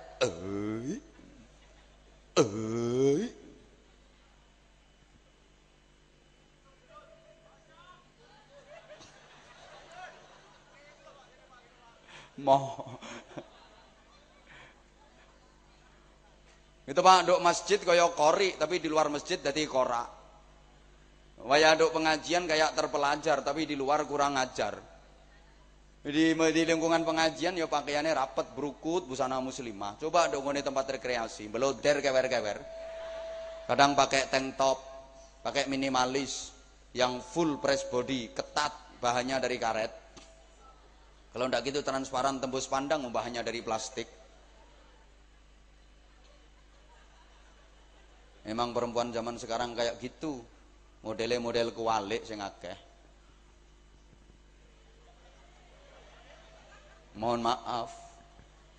Mau itu Pak, nduk masjid kaya kori tapi di luar masjid jadi kora. Waya nduk pengajian kayak terpelajar tapi di luar kurang ajar. Di lingkungan pengajian ya pakaiannya rapet, berukut, busana muslimah. Coba nduk ngene tempat rekreasi, beloder kewer-kewer. Kadang pakai tank top, pakai minimalis yang full press body, ketat, bahannya dari karet. Kalau enggak gitu transparan tembus pandang, bahannya dari plastik. Memang perempuan zaman sekarang kayak gitu. Model kualik sing akeh. Mohon maaf.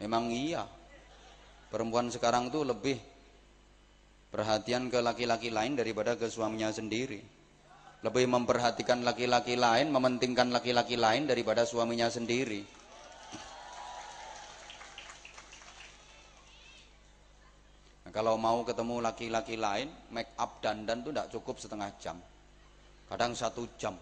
Memang iya. Perempuan sekarang tuh lebih perhatian ke laki-laki lain daripada ke suaminya sendiri. Lebih memperhatikan laki-laki lain, mementingkan laki-laki lain daripada suaminya sendiri. Nah, kalau mau ketemu laki-laki lain, make up dandan tuh tidak cukup setengah jam. Kadang 1 jam.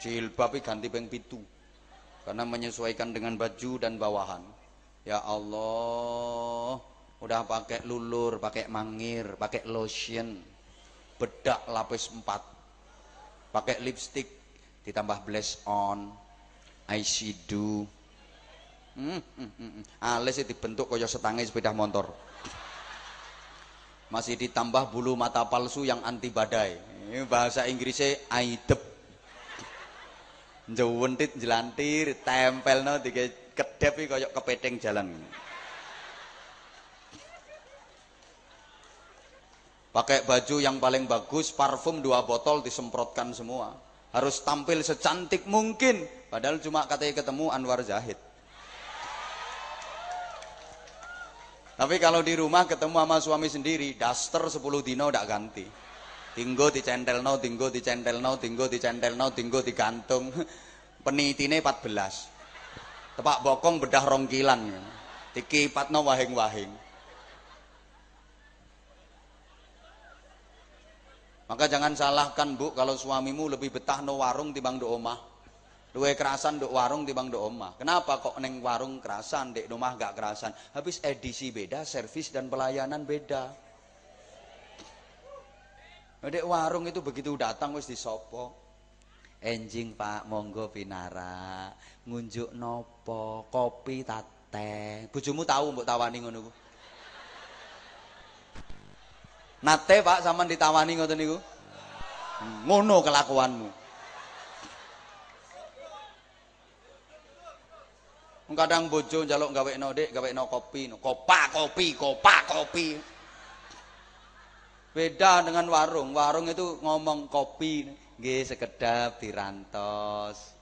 Jilbab ganti ping 7. Karena menyesuaikan dengan baju dan bawahan. Ya Allah, udah pakai lulur, pakai mangir, pakai lotion, bedak lapis 4, pakai lipstick, ditambah blush on, eyeshadow. Alis dibentuk kaya setange sepeda motor. Masih ditambah bulu mata palsu yang anti badai. Ini bahasa Inggrisnya aidep. Njewentit jelantir, tempelno dike kedep kaya kepething jalan. Pakai baju yang paling bagus, parfum 2 botol disemprotkan semua. Harus tampil secantik mungkin, padahal cuma katanya ketemu Anwar Zahid. Tapi kalau di rumah ketemu sama suami sendiri, daster 10 dino ndak ganti. Tinggo dicentelno, tinggo dicentelno, tinggo dicentelno, tinggo digantung. Penitine 14. Tepak bokong bedah rongkilan. Dikipatno wahing-wahing. Maka jangan salahkan Bu kalau suamimu lebih betah no warung timbang do omah. Luwe kerasan do warung timbang do omah. Kenapa kok neng warung kerasan, dek omah gak kerasan? Habis edisi beda, servis dan pelayanan beda. Dek warung itu begitu datang wis disopo. Enjing Pak, monggo pinara. Ngunjuk nopo, kopi tate. Bojomu tahu mbok tawani ngono ku. Nate Pak sampean ditawani ngoten niku. Ngono kelakuanmu. Kadang bojo njaluk gawekno Dik, gawekno kopi, kopak kopi. Beda dengan warung. Warung itu ngomong kopi, nggih sekedap dirantos.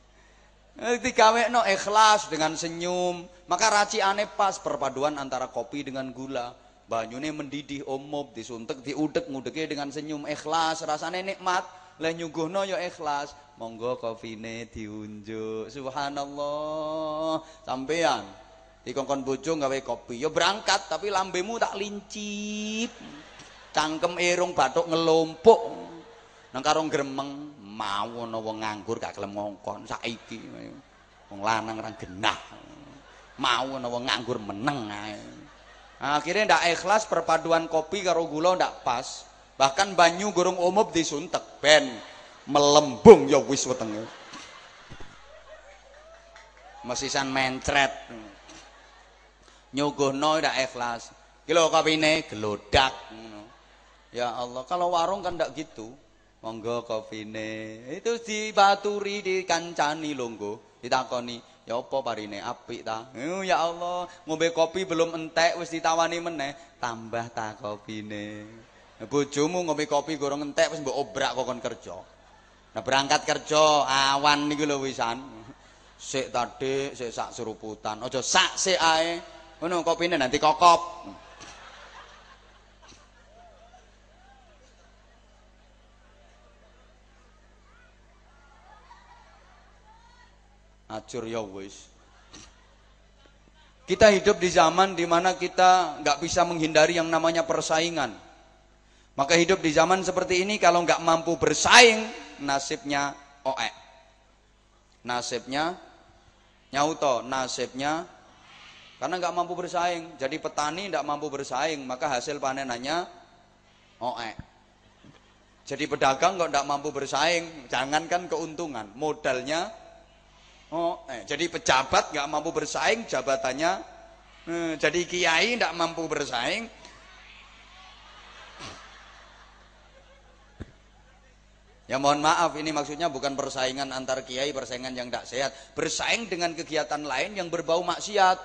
Digawekno ikhlas dengan senyum, maka raciane pas perpaduan antara kopi dengan gula. Banyune mendidih omop, disuntek, diudek, ngudeke dengan senyum ikhlas, rasane nikmat. Lah nyuguhno ya ikhlas. Monggo kopine diunjuk. Subhanallah. Sampean dikongkon bojo gawe kopi, ya berangkat tapi lambemu tak lincip. Cangkem irung bathuk ngelompok. Nang karung gremeng mau ana wong nganggur gak kelem ngongkon saiki. Wong lanang ra genah. Mau ana wong nganggur meneng ae. Akhirnya ndak ikhlas perpaduan kopi karo gula ndak pas. Bahkan banyu gorong umup disuntek ben melembung ya wis wetenge. Mesisan mencret. Nyuguhno ndak ikhlas. Ki lho kopine gelodak ngono. Ya Allah, kalau warung kan ndak gitu. Monggo kopine. Itu dibaturi dikancani longgo, ditakoni, "Ya apa parine apik ta?" Ya Allah, ngombe kopi belum entek wis ditawani meneh, "Tambah ta kopine." Bojomu ngombe kopi gorong entek wis mbok obrak kok kon kerja. Nah berangkat kerja awan niku lho wisan. Sik tadi sik sak seruputan. Aja sak sik ae. Ngono kopine nanti kokop. Acur ya wis. Kita hidup di zaman dimana kita nggak bisa menghindari yang namanya persaingan. Maka hidup di zaman seperti ini kalau nggak mampu bersaing, nasibnya oek. Nasibnya nyauto, nasibnya karena nggak mampu bersaing. Jadi petani nggak mampu bersaing, maka hasil panenannya oek. Jadi pedagang kok nggak mampu bersaing, jangankan keuntungan, modalnya jadi pejabat nggak mampu bersaing, jabatannya jadi kiai nggak mampu bersaing. Ya mohon maaf, ini maksudnya bukan persaingan antar kiai, persaingan yang tidak sehat. Bersaing dengan kegiatan lain yang berbau maksiat.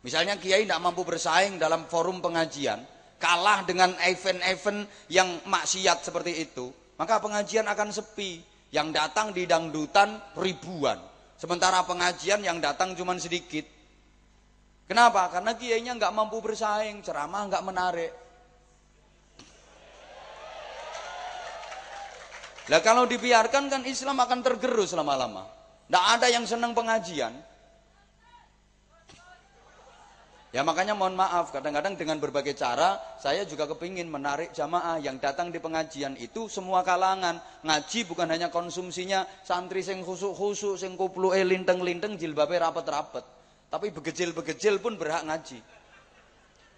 Misalnya kiai tidak mampu bersaing dalam forum pengajian, kalah dengan event-event yang maksiat seperti itu, maka pengajian akan sepi. Yang datang di dangdutan ribuan, sementara pengajian yang datang cuma sedikit. Kenapa? Karena kiainya nggak mampu bersaing, ceramah nggak menarik. Lah kalau dibiarkan kan Islam akan tergerus lama-lama. Tidak ada yang senang pengajian. Ya makanya mohon maaf, kadang-kadang dengan berbagai cara saya juga kepingin menarik jamaah yang datang di pengajian itu semua kalangan. Ngaji bukan hanya konsumsinya santri sing khusuk-khusuk, sing kupluke linteng-linteng, jilbabe rapet-rapet. Tapi begejil-begejil pun berhak ngaji.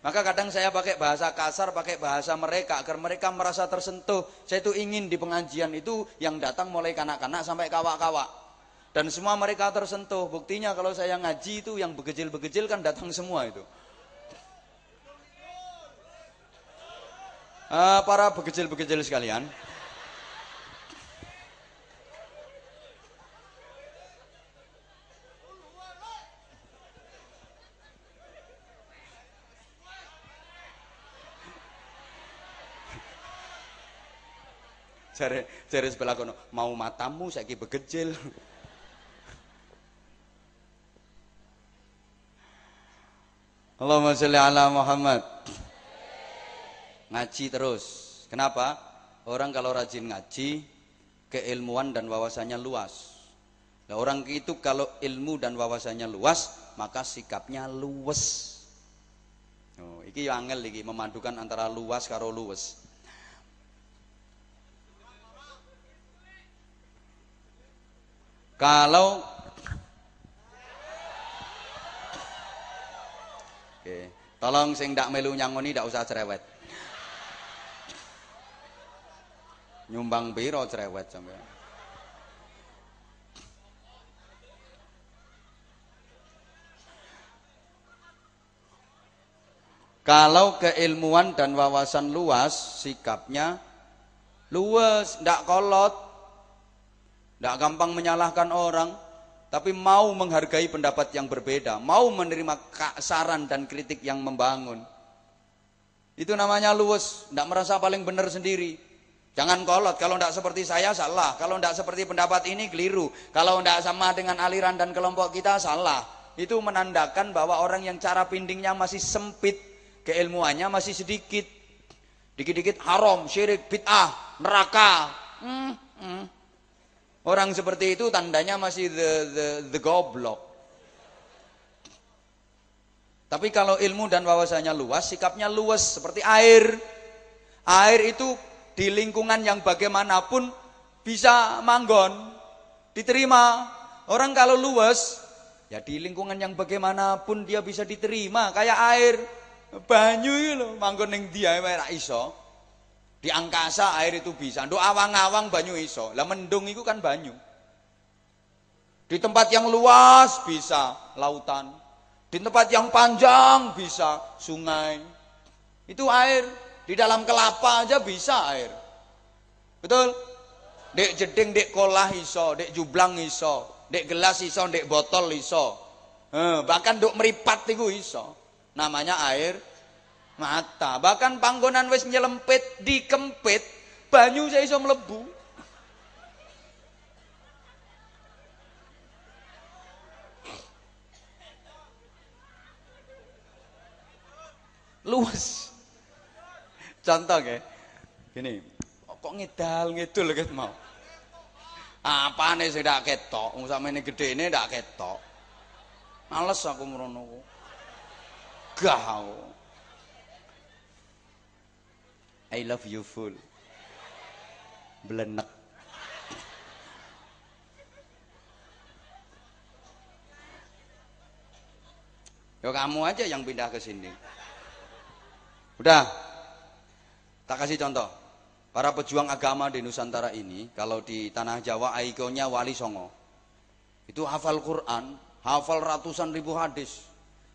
Maka kadang saya pakai bahasa kasar, pakai bahasa mereka agar mereka merasa tersentuh. Saya itu ingin di pengajian itu yang datang mulai kanak-kanak sampai kawak-kawak. Dan semua mereka tersentuh. Buktinya kalau saya ngaji itu yang begejil-begejil kan datang semua itu. Para begejil-begejil sekalian. Jare sebelah kono, mau matamu saiki begejil. Allahumma sholli ala Muhammad. Ngaji terus. Kenapa? Orang kalau rajin ngaji, keilmuan dan wawasannya luas. Nah, orang itu kalau ilmu dan wawasannya luas, maka sikapnya luwes. Oh, iki angel iki memadukan antara luas karo luwes. Kalau tolong sing ndak melu nyangoni ndak usah cerewet. Nyumbang piro cerewet sampean? Kalau keilmuan dan wawasan luas, sikapnya luas, ndak kolot, ndak gampang menyalahkan orang, tapi mau menghargai pendapat yang berbeda, mau menerima saran dan kritik yang membangun. Itu namanya luas, ndak merasa paling benar sendiri. Jangan kolot, kalau ndak seperti saya salah, kalau ndak seperti pendapat ini keliru, kalau ndak sama dengan aliran dan kelompok kita salah. Itu menandakan bahwa orang yang cara pindingnya masih sempit, keilmuannya masih sedikit. Dikit-dikit haram, syirik, bid'ah, neraka. Orang seperti itu tandanya masih the goblok. Tapi kalau ilmu dan wawasannya luas, sikapnya luas seperti air. Air itu di lingkungan yang bagaimanapun bisa manggon, diterima. Orang kalau luas, ya di lingkungan yang bagaimanapun dia bisa diterima. Kayak air, banyu itu loh, manggon yang dia ora iso. Di angkasa air itu bisa, nduk awang-awang banyu iso. Lah mendung itu kan banyu. Di tempat yang luas bisa lautan. Di tempat yang panjang bisa sungai. Itu air. Di dalam kelapa aja bisa air. Betul? Dek jeding, dek kolah iso, dek jublang iso, dek gelas iso, dek botol iso. Bahkan duk meripat itu iso. Namanya air mata. Bahkan panggonan wis nyelempit, dikempit, banyu saya iso mlebu. Luas. Contoh ya, gini, kok ngidul gitu mau. Apa nih sih ndak ketok, sama ini gede ini ndak ketok. Males aku merono. Gau. I love you full. Belenek. Yo kamu aja yang pindah ke sini. Udah. Tak kasih contoh. Para pejuang agama di Nusantara ini, kalau di tanah Jawa ikonnya Wali Songo. Itu hafal Quran, hafal ratusan ribu hadis.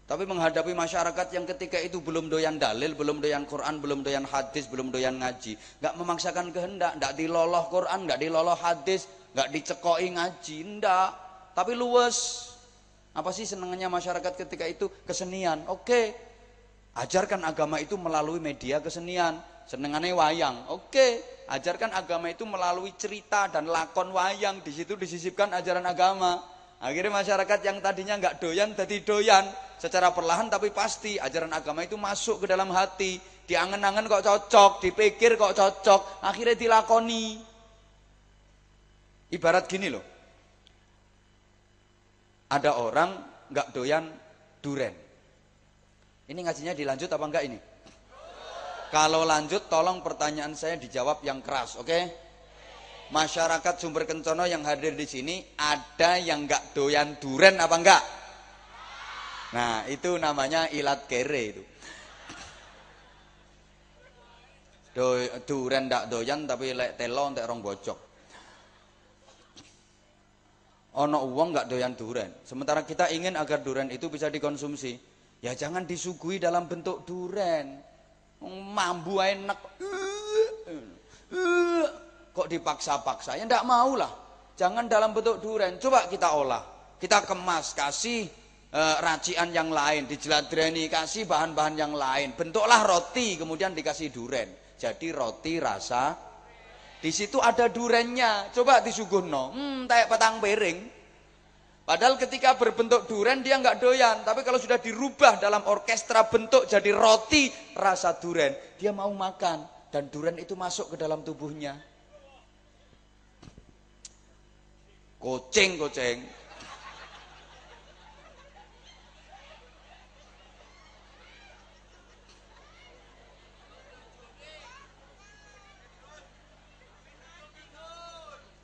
Tapi menghadapi masyarakat yang ketika itu belum doyan dalil, belum doyan Quran, belum doyan hadis, belum doyan ngaji, nggak memaksakan kehendak, nggak diloloh Quran, nggak diloloh hadis, nggak dicekoi ngaji, ndak. Tapi luwes. Apa sih senangannya masyarakat ketika itu? Kesenian. Oke. Ajarkan agama itu melalui media kesenian. Senengannya wayang. Oke. Ajarkan agama itu melalui cerita dan lakon wayang. Di situ disisipkan ajaran agama. Akhirnya masyarakat yang tadinya nggak doyan jadi doyan. Secara perlahan tapi pasti ajaran agama itu masuk ke dalam hati. Diangen-angen kok cocok, dipikir kok cocok, akhirnya dilakoni. Ibarat gini loh. Ada orang nggak doyan duren. Ini ngajinya dilanjut apa enggak ini? Kalau lanjut tolong pertanyaan saya dijawab yang keras, oke? Masyarakat Sumber Kencono yang hadir di sini ada yang nggak doyan duren apa enggak? Nah, itu namanya ilat kere itu. Duren ndak doyan tapi lek telo entek rong bojok. Ono uang nggak doyan duren. Sementara kita ingin agar duren itu bisa dikonsumsi. Ya jangan disuguhi dalam bentuk duren. Mambu enak. Kok dipaksa-paksa? Ya enggak mau lah. Jangan dalam bentuk duren. Coba kita olah. Kita kemas, kasih racian yang lain, dijeladrani, kasih bahan-bahan yang lain. Bentuklah roti, kemudian dikasih duren. Jadi roti rasa. Di situ ada durennya. Coba disuguhno. Kayak petang piring. Padahal ketika berbentuk duren dia nggak doyan. Tapi kalau sudah dirubah dalam orkestra bentuk jadi roti rasa duren, dia mau makan. Dan duren itu masuk ke dalam tubuhnya. Kucing.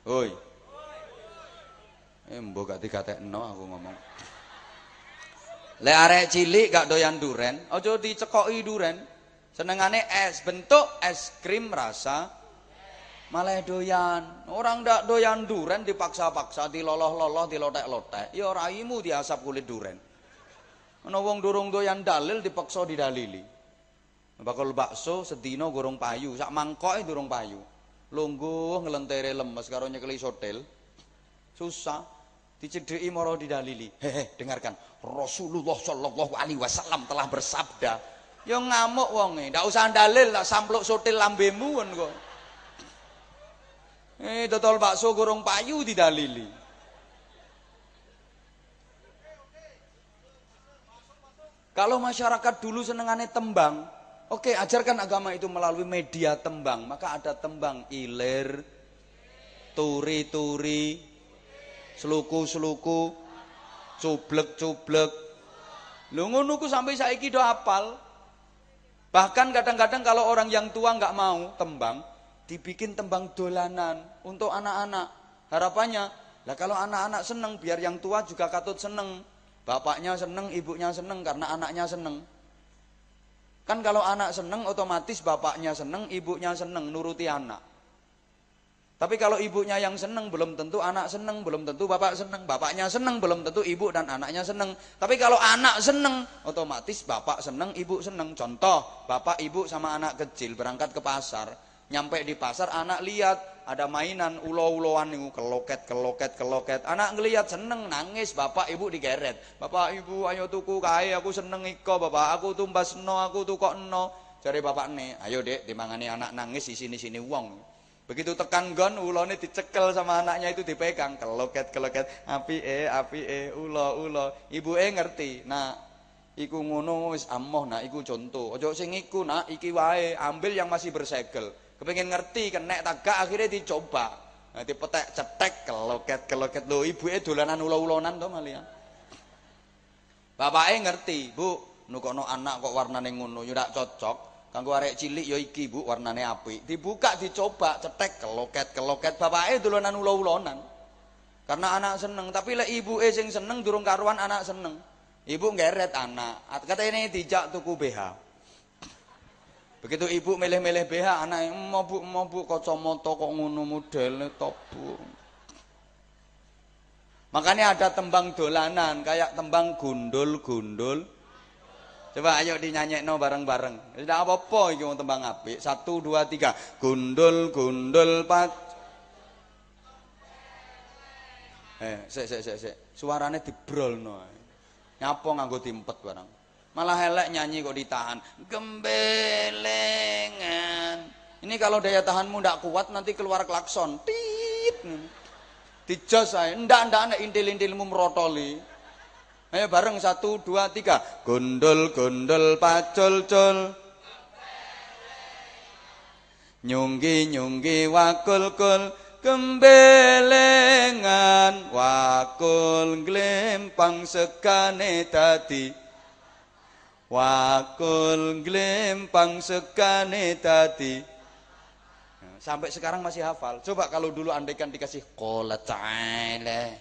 Oi. Mbok gak dikatekno aku ngomong. Lek arek cilik gak doyan duren, aja dicekoki duren. Senengane es, bentuk es krim rasa malah doyan. Orang ndak doyan duren dipaksa-paksa, diloloh-loloh, dilotek-lotek. Ya raimu diasap kulit duren. Ana wong durung doyan dalil dipaksa didalili. Bakul bakso sedina gorong payu, sak mangkoke durung payu. Lungguh nglentere lemes karo nyekeli sotel. Susah dicedheki mara didalili. Hehe, dengarkan. Rasulullah sallallahu alaihi wasallam telah bersabda. Ya ngamuk wonge, ndak usah dalil tak sampluk sotil lambemu kon kok. Dodol bakso gorong payu didalili. Kalau masyarakat dulu senengane tembang, oke, ajarkan agama itu melalui media tembang. Maka ada tembang ilir, turi-turi, seluku-seluku, cublek-cublek. Lho ngono ku sampai saiki do hafal. Bahkan kadang-kadang kalau orang yang tua nggak mau tembang, dibikin tembang dolanan untuk anak-anak. Harapannya, lah kalau anak-anak seneng, biar yang tua juga katut seneng. Bapaknya seneng, ibunya seneng karena anaknya seneng. Kan kalau anak seneng otomatis bapaknya seneng, ibunya seneng, nuruti anak. Tapi kalau ibunya yang seneng belum tentu anak seneng, belum tentu bapak seneng. Bapaknya seneng belum tentu ibu dan anaknya seneng. Tapi kalau anak seneng otomatis bapak seneng, ibu seneng. Contoh, bapak ibu sama anak kecil berangkat ke pasar. Nyampe di pasar anak lihat ada mainan ulo-uloan niku keloket. Anak ngelihat seneng nangis, bapak ibu digeret. Bapak ibu ayo tuku kae aku seneng iko, bapak aku tumbasno, aku tukokno. Jare bapakne, ayo Dek dimangani anak nangis di sini-sini wong. Begitu tekan gon ulone dicekel sama anaknya itu dipegang keloket. Apike ulo. Ibuke ngerti. Nah, iku ngono wis amoh nak iku contoh. Ojo sing iku nak iki wae, ambil yang masih bersegel. Kepengen ngerti kenek tagak akhirnya dicoba. Nah, dipetek cetek keloket. Lho ibuke dolanan ulo-ulonan to malian. Bapake ngerti, Bu, nukono anak kok warnane ngono, yo ndak cocok. Kanggo arek cilik ya iki, Bu, warnane apik. Dibuka dicoba cetek keloket. Bapake dolanan ulo-ulonan. Karena anak seneng, tapi lek ibuke sing seneng durung karuan anak seneng. Ibu ngeret anak. Katene dijak tuku BH. Begitu ibu milih-milih BH, anaknya mau bu kacamata kok ngono modele top Bu. Makanya ada tembang dolanan kayak tembang gundul. Coba ayo dinyanyekno bareng-bareng. Tidak apa-apa iki wong tembang apik. 1 2 3. Gundul pat. Sik. Suarane dibrolno. Nyapa nganggo diempet barang. Malah elek nyanyi kok ditahan. Gembelengan. Ini kalau daya tahanmu ndak kuat nanti keluar klakson. Tit. Dijos ae. Ndak intil-intilmu merotoli. Ayo bareng 1 2 3. Gundul pacul-cul. Nyunggi wakul-kul. Gembelengan wakul glempang sekane dadi. Wakul glempang sekane tadi. Sampai sekarang masih hafal. Coba kalau dulu andaikan dikasih qala ta'ala.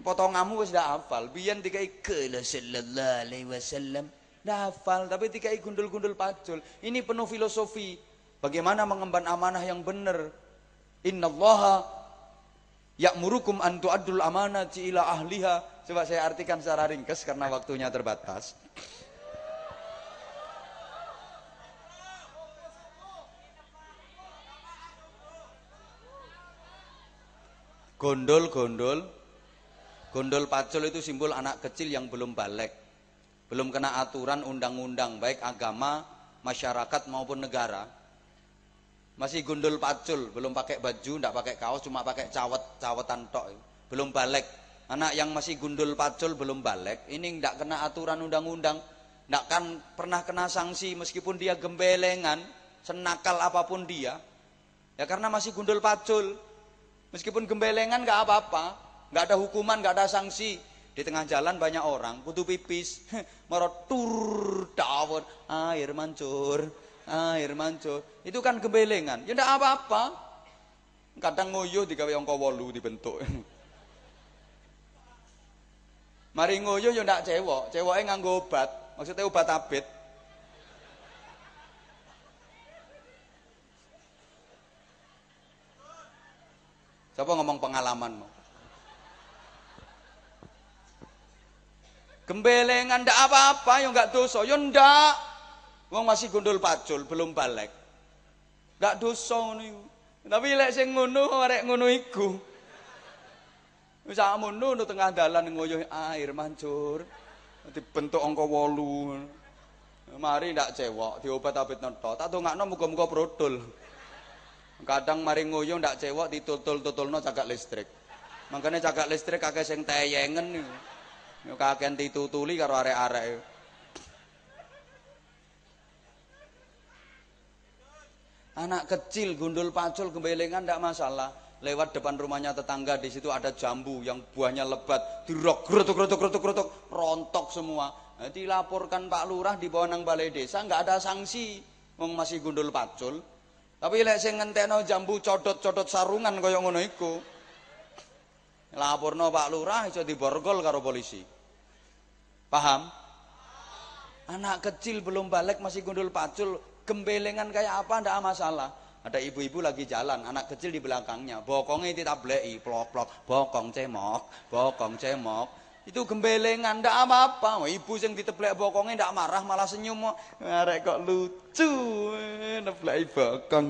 Potonganmu wis ndak hafal. Biyen dikai qala sallallahu alaihi wasallam. Ndak hafal, tapi dikai gundul-gundul pacul. Ini penuh filosofi. Bagaimana mengemban amanah yang benar. Innallaha ya'murukum an tu'addul amanati ila ahliha. Coba saya artikan secara ringkas karena waktunya terbatas. Gondol pacul itu simbol anak kecil yang belum balik, belum kena aturan undang-undang baik agama, masyarakat maupun negara. Masih gondol pacul, belum pakai baju, ndak pakai kaos, cuma pakai cawetan tok. Belum balik. Anak yang masih gundul pacul belum balik, ini ndak kena aturan undang-undang, ndak kan pernah kena sanksi meskipun dia gembelengan, senakal apapun dia. Ya karena masih gundul pacul. Meskipun gembelengan nggak apa-apa, nggak ada hukuman, nggak ada sanksi. Di tengah jalan banyak orang kudu pipis, marot tur dawet, air mancur. Itu kan gembelengan. Ya ndak apa-apa. Kadang ngoyo digawe angka 8 dibentuk. Mari ngoyo ya ndak cewoke nganggo obat, maksudnya obat abet. Siapa ngomong pengalamanmu? Gembelengan ndak apa-apa, ya nggak dosa, ya ndak. Wong masih gundul pacul, belum balik. Ndak dosa ngono iku. Tapi lek sing ngono arek ngono iku. Wis sakmono no tengah dalan ngoyoh air mancur. Dibentuk angka 8. Mari ndak cewek, diobat-obit noto. Tak dongakno muga-muga brodol. Kadang mari ngoyo ndak cewek ditutul-tutulno cagak listrik. Makanya cagak listrik akeh sing teyengen niku. Yo kakean ditutuli karo arek-arek. Anak kecil gundul pacul gembelengan ndak masalah. Lewat depan rumahnya tetangga, di situ ada jambu yang buahnya lebat, dirok grotok rontok semua. Nah, dilaporkan Pak Lurah, dibawa nang balai desa, nggak ada sanksi, wong masih gundul pacul. Tapi lek sing ngentekno jambu codot sarungan kaya ngono iku, laporno Pak Lurah iso diborgol karo polisi. Paham? Anak kecil belum balik masih gundul pacul, gembelengan kayak apa ndak masalah. Ada ibu-ibu lagi jalan, anak kecil di belakangnya, bokongnya ditableki, plok-plok, bokong cemok. Itu gembelengan, ndak apa-apa. Ibu yang diteblek bokongnya ndak marah, malah senyum. Arek kok lucu, nebleki bokong,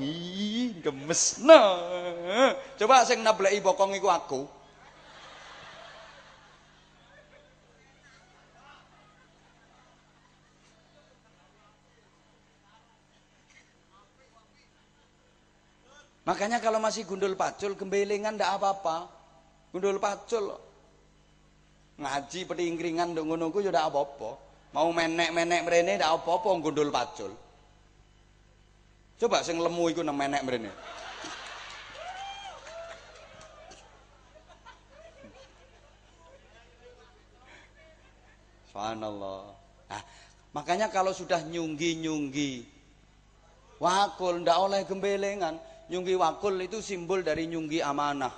gemes. Nah, coba sing nebleki bokong iku aku. Makanya kalau masih gundul pacul, gembelengan ndak apa-apa. Gundul pacul. Ngaji petingkringan nduk ngono ku ya ndak apa-apa. Mau menek-menek mrene ndak apa-apa gundul pacul. Coba sing lemu iku nang menek mrene. Subhanallah. Nah, makanya kalau sudah nyunggi-nyunggi wakul ndak oleh gembelengan. Nyunggi wakul itu simbol dari nyunggi amanah.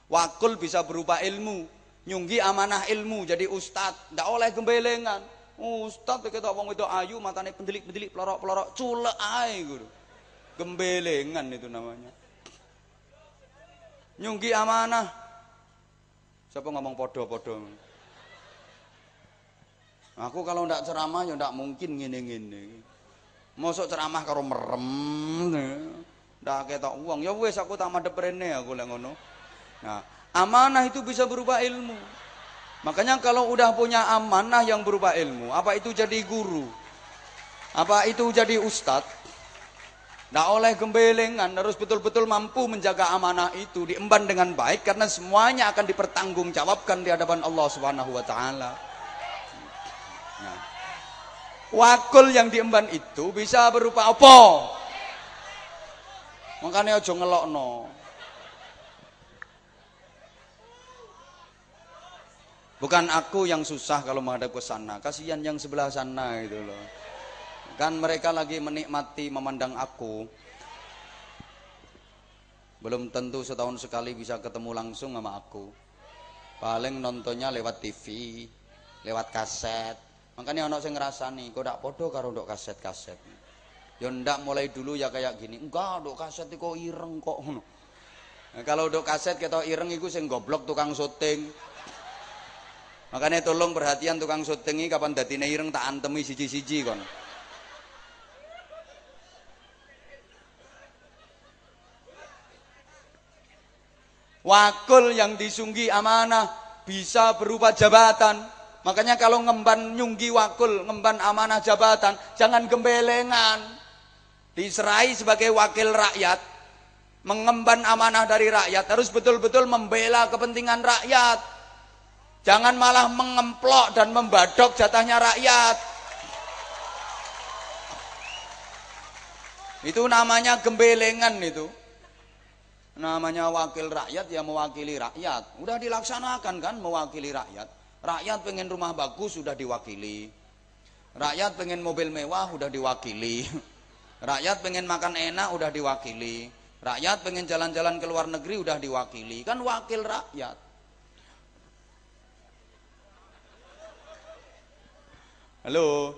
Wakul bisa berupa ilmu, nyunggi amanah ilmu jadi ustad, ndak oleh gembelengan. Ustad ketok wong itu ayu, matane pendelik-pendelik, pelorok-pelorok, culek ae guru. Gembelengan itu namanya. Nyunggi amanah. Siapa ngomong podo-podo? Aku kalau ndak ceramah ya ndak mungkin ngene-ngene. Mosok ceramah karo merem. Ndak ketok uang, ya wis aku tak madhep rene aku lek ngono. Nah, amanah itu bisa berupa ilmu. Makanya kalau udah punya amanah yang berupa ilmu, apa itu jadi guru? Apa itu jadi ustadz? Ndak oleh gembelengan, harus betul-betul mampu menjaga amanah itu, diemban dengan baik karena semuanya akan dipertanggungjawabkan di hadapan Allah Subhanahu wa taala. Nah, wakul yang diemban itu bisa berupa apa? Makanya aja ngelokno. Bukan aku yang susah kalau menghadap ke sana, kasihan yang sebelah sana gitu loh. Kan mereka lagi menikmati memandang aku. Belum tentu setahun sekali bisa ketemu langsung sama aku. Paling nontonnya lewat TV, lewat kaset. Makanya ono sing ngrasani, kok ndak podo karo ndok kaset-kaset. Ya ndak mulai dulu ya kayak gini. Enggak, ndok kaset kok ireng kok ngono. Nah, kalau ndok kaset ketok ireng iku sing goblok tukang syuting. Makanya tolong perhatian tukang syuting iki kapan dadine ireng tak antemi siji-siji kon. Wakul yang disunggi amanah bisa berupa jabatan. Makanya kalau ngemban nyunggi wakul, ngemban amanah jabatan, jangan gembelengan. Diserai sebagai wakil rakyat, mengemban amanah dari rakyat, harus betul-betul membela kepentingan rakyat. Jangan malah mengemplok dan membadok jatahnya rakyat. Itu namanya gembelengan itu. Namanya wakil rakyat ya mewakili rakyat. Udah dilaksanakan kan mewakili rakyat. Rakyat pengen rumah bagus sudah diwakili. Rakyat pengen mobil mewah udah diwakili. Rakyat pengen makan enak udah diwakili. Rakyat pengen jalan-jalan ke luar negeri udah diwakili. Kan wakil rakyat. Halo.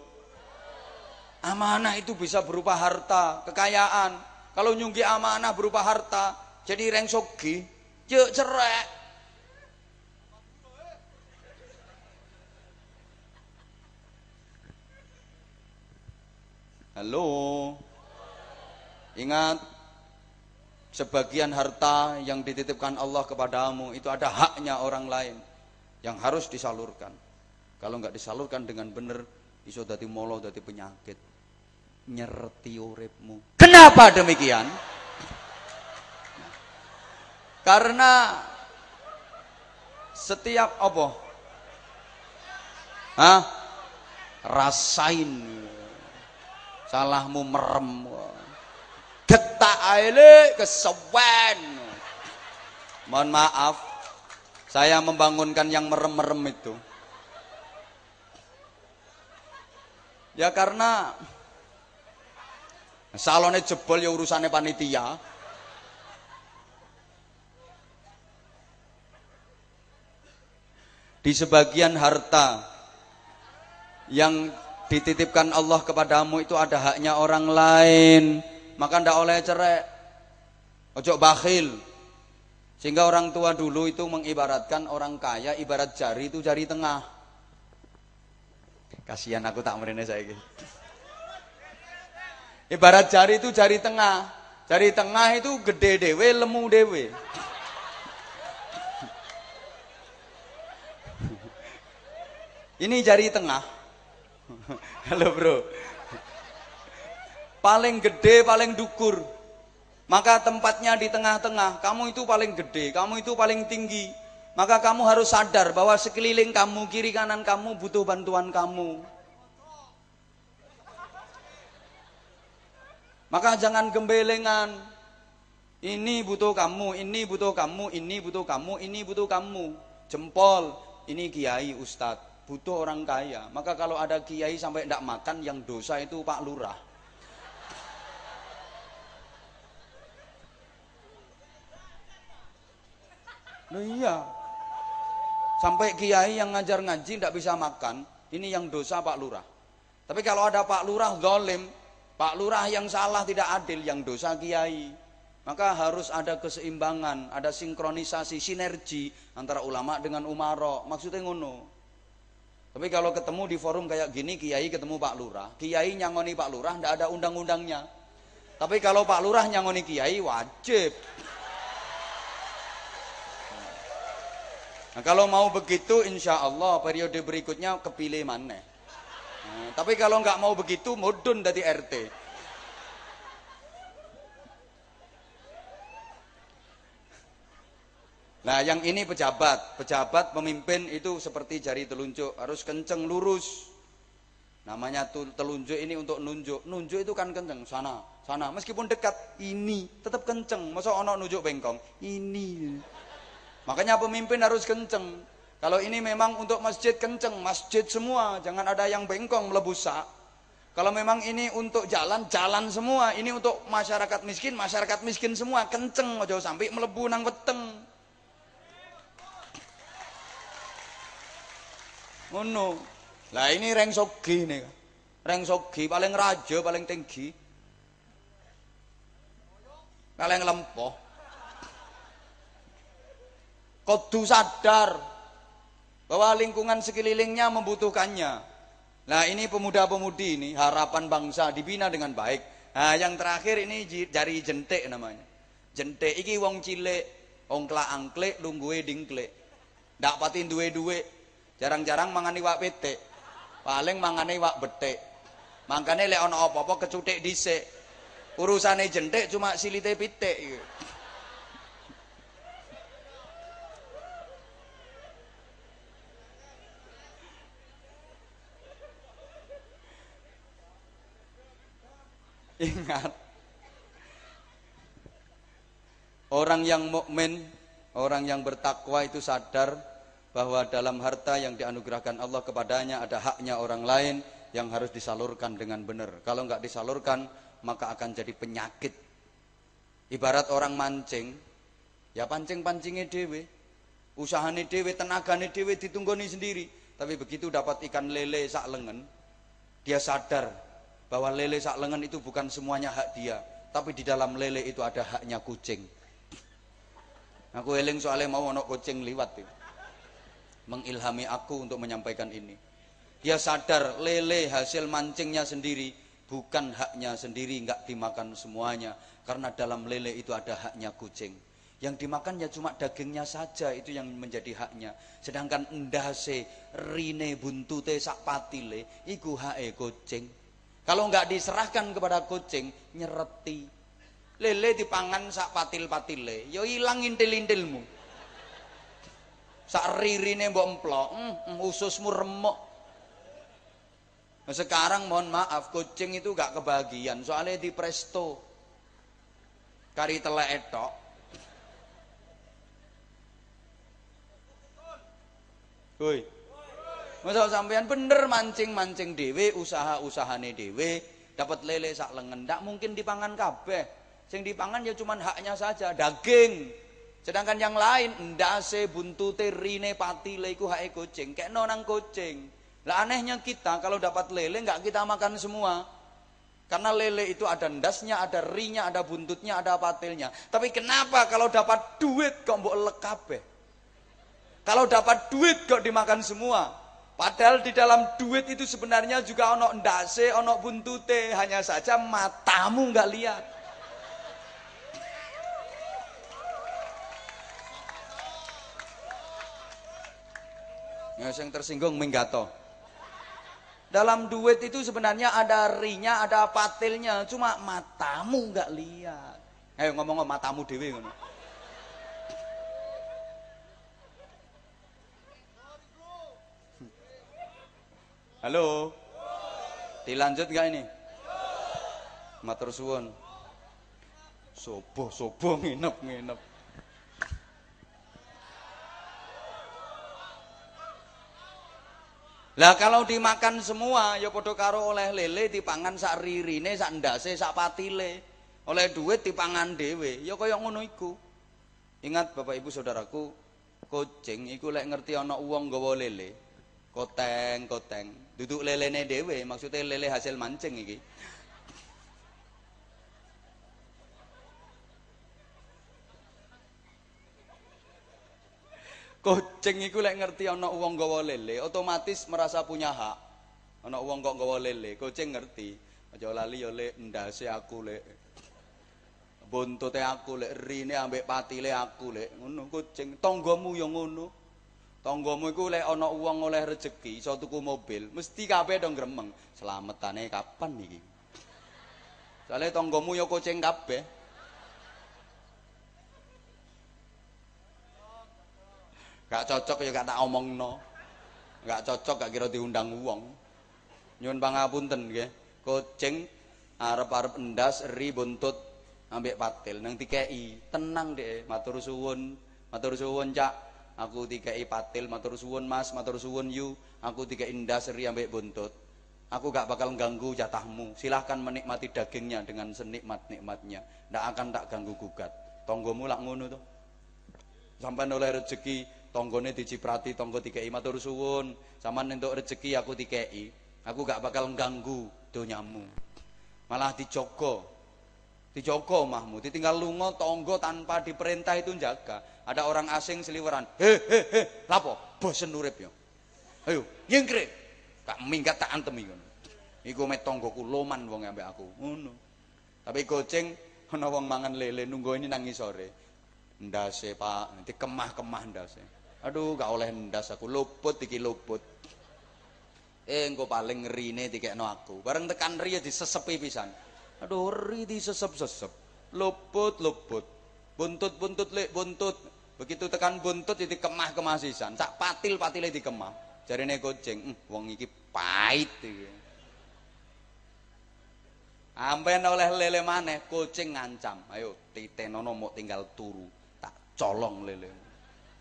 Amanah itu bisa berupa harta, kekayaan. Kalau nyunggi amanah berupa harta, jadi reng sogi, cek cerek. Halo. Halo. Ingat, sebagian harta yang dititipkan Allah kepadamu itu ada haknya orang lain yang harus disalurkan. Kalau nggak disalurkan dengan benar, iso dadi molo, dadi penyakit, nyereti uripmu. Kenapa demikian? Karena setiap apa? Rasain salahmu merem. Getak aile kesewen. Mohon maaf, saya membangunkan yang merem-merem itu. Ya karena salonnya jebol ya urusannya panitia. Di sebagian harta yang dititipkan Allah kepadamu itu ada haknya orang lain, maka ndak oleh cerai. Ojo bakhil. Sehingga orang tua dulu itu mengibaratkan orang kaya ibarat jari itu jari tengah. Kasihan aku tak merene saiki. Ibarat jari itu jari tengah. Jari tengah itu gede dewe, lemu dewe. Ini jari tengah. Halo bro. Paling gede, paling dukur. Maka tempatnya di tengah-tengah. Kamu itu paling gede, kamu itu paling tinggi. Maka kamu harus sadar bahwa sekeliling kamu, kiri kanan kamu butuh bantuan kamu. Maka jangan gembelengan. Ini butuh kamu, ini butuh kamu, ini butuh kamu, ini butuh kamu. Jempol, ini kiai ustadz. Butuh orang kaya. Maka kalau ada kiai sampai tidak makan, yang dosa itu Pak Lurah. Nah iya. Sampai kiai yang ngajar ngaji tidak bisa makan, ini yang dosa Pak Lurah. Tapi kalau ada Pak Lurah zalim, Pak Lurah yang salah tidak adil, yang dosa kiai. Maka harus ada keseimbangan, ada sinkronisasi, sinergi antara ulama dengan umara. Maksudnya ngono. Tapi kalau ketemu di forum kayak gini, kiai ketemu Pak Lurah, kiai nyangoni Pak Lurah, tidak ada undang-undangnya. Tapi kalau Pak Lurah nyangoni kiai, wajib. Nah, kalau mau begitu, insya Allah periode berikutnya kepilih maneh. Nah, tapi kalau nggak mau begitu, mudun dari RT. Nah yang ini pejabat pemimpin itu seperti jari telunjuk, harus kenceng lurus. Namanya telunjuk ini untuk nunjuk, nunjuk itu kan kenceng, sana, meskipun dekat, ini tetap kenceng, masa ono nunjuk bengkong, ini. Makanya pemimpin harus kenceng. Kalau ini memang untuk masjid kenceng, masjid semua, jangan ada yang bengkong melebusa. Kalau memang ini untuk jalan, jalan semua, ini untuk masyarakat miskin semua, kenceng, jauh sampai melebu nang weteng. Oh no. Lah ini reng sogi nih. Reng sogi paling raja, paling tinggi. Paling lempoh. Kudu sadar bahwa lingkungan sekelilingnya membutuhkannya. Nah, ini pemuda-pemudi ini harapan bangsa dibina dengan baik. Nah, yang terakhir ini jari jentik namanya. Jentik iki wong cilik, wong klak-angklik, lungguhe dingklik. Ndak pati duwe-duwe. Jarang-jarang mangani wak petik, paling mangani wak betik. Makanya lek ana apa-apa kecutik dhisik. Urusane jentik cuma silite pitik. Ingat, orang yang mukmin, orang yang bertakwa itu sadar bahwa dalam harta yang dianugerahkan Allah kepadanya ada haknya orang lain yang harus disalurkan dengan benar. Kalau nggak disalurkan, maka akan jadi penyakit. Ibarat orang mancing, ya pancing-pancingnya dewe, usahanya dewe, tenaganya dewe, ditunggoni sendiri. Tapi begitu dapat ikan lele sak lengan, dia sadar bahwa lele sak lengan itu bukan semuanya hak dia, tapi di dalam lele itu ada haknya kucing. Aku eling soalnya mau ono kucing liwat itu. Mengilhami aku untuk menyampaikan ini. Dia sadar lele hasil mancingnya sendiri, bukan haknya sendiri, nggak dimakan semuanya. Karena dalam lele itu ada haknya kucing. Yang dimakan ya cuma dagingnya saja, itu yang menjadi haknya. Sedangkan endase, rine, buntute, sak patile, iku hake kucing. Kalau nggak diserahkan kepada kucing, nyereti. Lele dipangan sak patil-patile, yo ilang intil-intilmu. Sak ririne mbok emplok, ususmu remuk. Nah, sekarang mohon maaf, kucing itu gak kebagian, soalnya di presto. Kari telek etok. Woi. Masa sampean bener mancing-mancing dhewe, usaha-usahane dhewe, dapat lele sak lengen, ndak mungkin dipangan kabeh. Sing dipangan ya cuman haknya saja, daging. Sedangkan yang lain endase, buntute, rine, patile iku hake kucing, kekno nang kucing. Lah anehnya kita kalau dapat lele enggak kita makan semua. Karena lele itu ada endasnya, ada rinya, ada buntutnya, ada patilnya. Tapi kenapa kalau dapat duit kok mbok elek kabeh? Kalau dapat duit kok dimakan semua? Padahal di dalam duit itu sebenarnya juga ono endase, ono buntute, hanya saja matamu enggak lihat. Ya, yang tersinggung minggato. Dalam duit itu sebenarnya ada rinya, ada patilnya, cuma matamu nggak lihat. Ayo ngomong matamu dewe ngono. Halo. Dilanjut nggak ini? Matur suwun. Sobo nginep. Lah kalau dimakan semua ya padha karo oleh lele dipangan sak ririne, sak ndase, sak patile. Oleh duit dipangan dhewe, ya kaya ngono iku. Ingat Bapak Ibu Saudaraku, kucing iku lek ngerti ana wong nggawa lele, koteng. Duduk lelene dhewe, maksudnya lele hasil mancing iki. Kucing iku lek ngerti ana wong nggawa lele, otomatis merasa punya hak. Ana wong kok nggawa lele, kucing ngerti. Aja lali ya lek ndase aku lek. Buntute aku lek, rine ambek patile aku lek. Ngono kucing. Tanggamu ya ngono. Tanggamu iku lek ana wong oleh rejeki iso tuku mobil, mesti kabeh dong gremeng. Slametane kapan iki? Soale tanggamu ya kucing kabeh. Gak cocok ya gak tak omongno. Gak cocok gak kira diundang wong. Nyuwun pangapunten nggih. Kucing arep-arep endas, eri, buntut ambek patil nang dikeki. Tenang Dek, matur suwun. Matur suwun Cak. Aku dikeki patil, matur suwun Mas, matur suwun Yu. Aku dikeki endas, eri ambek buntut. Aku gak bakal ganggu jatahmu. Silahkan menikmati dagingnya dengan senikmat-nikmatnya. Ndak akan tak ganggu gugat. Tonggomu lak ngono to. Sampai oleh rezeki tonggone diciprati, tonggo dikei matur suwun. Sampeyan entuk rezeki aku dikei. Aku gak bakal ganggu donyamu. Malah dijogo. Dijogo omahmu, ditinggal lunga tonggo tanpa diperintah itu jaga. Ada orang asing seliweran. He, lapo? Bosen urip yo. Ayo, nyingkre. Gak minggat tak antemi ngono. Iku met tonggoku loman wong ambek aku. Ngono. Tapi kucing ana wong mangan lele nunggu ini nang ngisore. Ndase Pak, nanti kemah-kemah ndase. Aduh gak oleh ndas aku, luput iki luput. Engko paling rine dikekno aku. Bareng tekan ri disesepi pisan. Aduh ri disesep-sesep. Luput. Buntut lek buntut. Begitu tekan buntut jadi kemah-kemah sisan. Sak patil-patile dikemah. Jarine kucing, wong iki pahit iki. Ampen oleh lele maneh, kucing ngancam. Ayo titenono mok tinggal turu. Colong lele,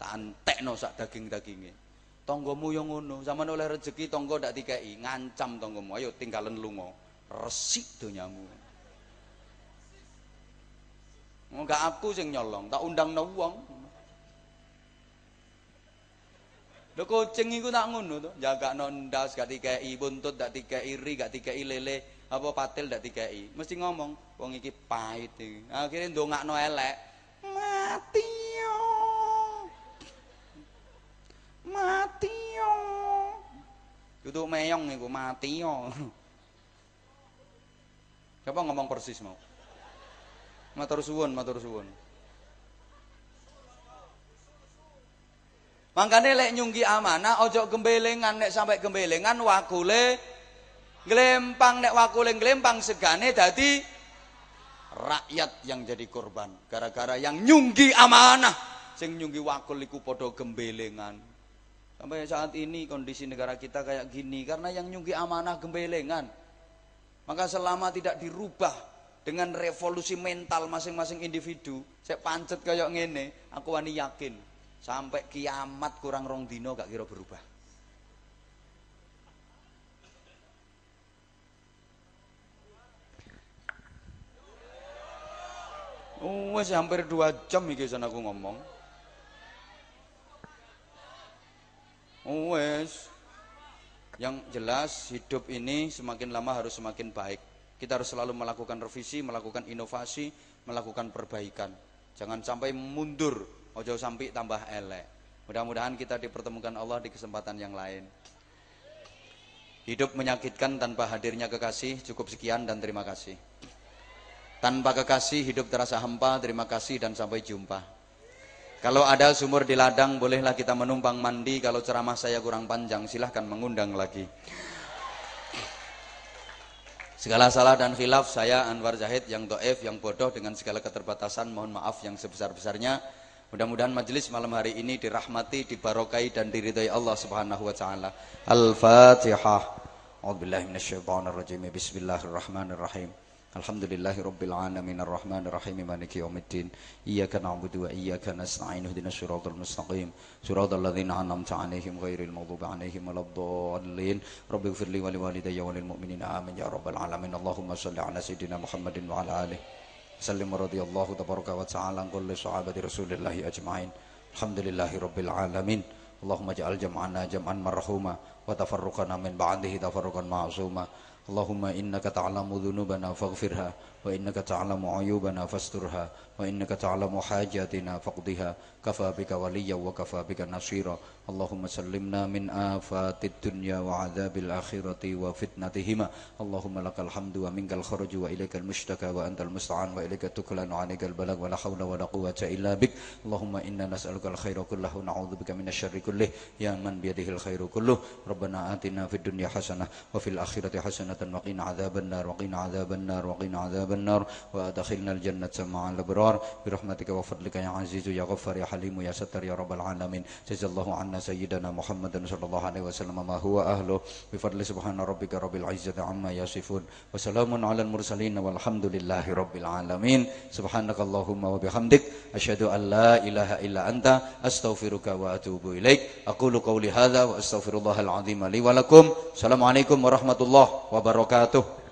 tak entekno sak daging-daginge. Tanggamu yo ngono, sampean oleh rezeki tangga ndak dikeki, ngancam tanggamu. Ayo tinggalan lunga. Resik donyamu. Enggak aku sing nyolong, tak undangno wong. Lho kucing iku tak ngono to, jagakno ndas gak dikeki, buntut gak dikeki, ri gak dikeki, lele apa patil gak dikeki. Mesti ngomong, wong iki pahit iki. Akhire ndongakno elek. Mati yo. Duduk meyong niku mati yo. Siapa ngomong persis mau? Matur suwun, matur suwun. Mangkane lek nyunggi amanah ojo gembelengan, nek sampai gembelengan wakule glempang, nek wakule glempang segane dadi rakyat yang jadi korban gara-gara yang nyunggi amanah. Sing nyunggi wakul iku padha gembelengan. Sampai saat ini kondisi negara kita kayak gini karena yang nyunggi amanah gembelengan. Maka selama tidak dirubah dengan revolusi mental masing-masing individu, saya pancet kayak ngene, aku wani yakin sampai kiamat kurang rong dino gak kira berubah. Wes hampir 2 jam iki jan aku ngomong. Wes. Yang jelas hidup ini semakin lama harus semakin baik. Kita harus selalu melakukan revisi, melakukan inovasi, melakukan perbaikan. Jangan sampai mundur, ojo sampai tambah elek. Mudah-mudahan kita dipertemukan Allah di kesempatan yang lain. Hidup menyakitkan tanpa hadirnya kekasih. Cukup sekian dan terima kasih. Tanpa kekasih hidup terasa hampa. Terima kasih dan sampai jumpa. Kalau ada sumur di ladang, bolehlah kita menumpang mandi. Kalau ceramah saya kurang panjang, silahkan mengundang lagi. Segala salah dan khilaf saya Anwar Zahid yang do'if, yang bodoh dengan segala keterbatasan, mohon maaf yang sebesar-besarnya. Mudah-mudahan majelis malam hari ini dirahmati, dibarokai dan diridhai Allah Subhanahu wa taala. Al-Fatihah. A'udzubillahi minasyaitonirrajim. Bismillahirrahmanirrahim. Alhamdulillahirabbil alamin arrahmanir rahim maliki yaumiddin. Iyyaka na'budu wa iyyaka nasta'in. Ihdinas siratal mustaqim. Siratal ladzina an'amta 'alaihim ghairil maghdubi 'alaihim waladdallin. Rabbighfirli wa liwalidayya wa lil mu'minina amin ya rabbal alamin. Allahumma shalli 'ala sayidina Muhammadin wa 'ala alihi sallim radhiyallahu tabaraka wa ta'ala an kulli sahabati rasulillahi ajma'in. Alhamdulillahirabbil alamin. Allahumma ja'al jam'ana jam'an marhuma wa tafarruqana min ba'dihi tafarruqan ma'suma. Allahumma innaka ta'lamu dhunubana faghfirha wa innaka ta'lamu 'uyubana fasturha wa innaka ta'lamu hajatina faqdiha kafa bika waliyya wa kafa bika nasira. Allahumma sallimna min afatid dunya wa 'adzabil akhirati wa fitnatihima. Allahumma lakal hamdu wa minkal kharaju wa ilaikal mushtaka wa antal musta'an wa ilaika tuklanu 'alaikal balag wa la haula wa la quwwata illa bik. Allahumma inna nas'alukal khaira kullahu na'udzubika minasyarri kullih ya man biyadihil khairu kulluh. Rabbana atina fid dunya hasanah wa fil akhirati hasanah wa qina adzabannar wa qina adzabannar wa qina adzabannar wa adkhilnal jannata ma'al abrar bi rahmatika wa fadlika ya azizu ya ghaffar ya halimu ya sattar ya rabbal alamin. Jazallahu anna sayyidana Muhammadan sallallahu alaihi wasallam ma huwa ahlu bi fadli subhana rabbika rabbil izzati amma yasifun wa salamun alal mursalin walhamdulillahi rabbil alamin. Subhanakallahumma wa bihamdik asyhadu an la ilaha illa anta astaghfiruka wa atubu ilaik. Aqulu qawli hadza wa astaghfirullahal azim li wa lakum. Assalamualaikum warahmatullahi wabarakatuh.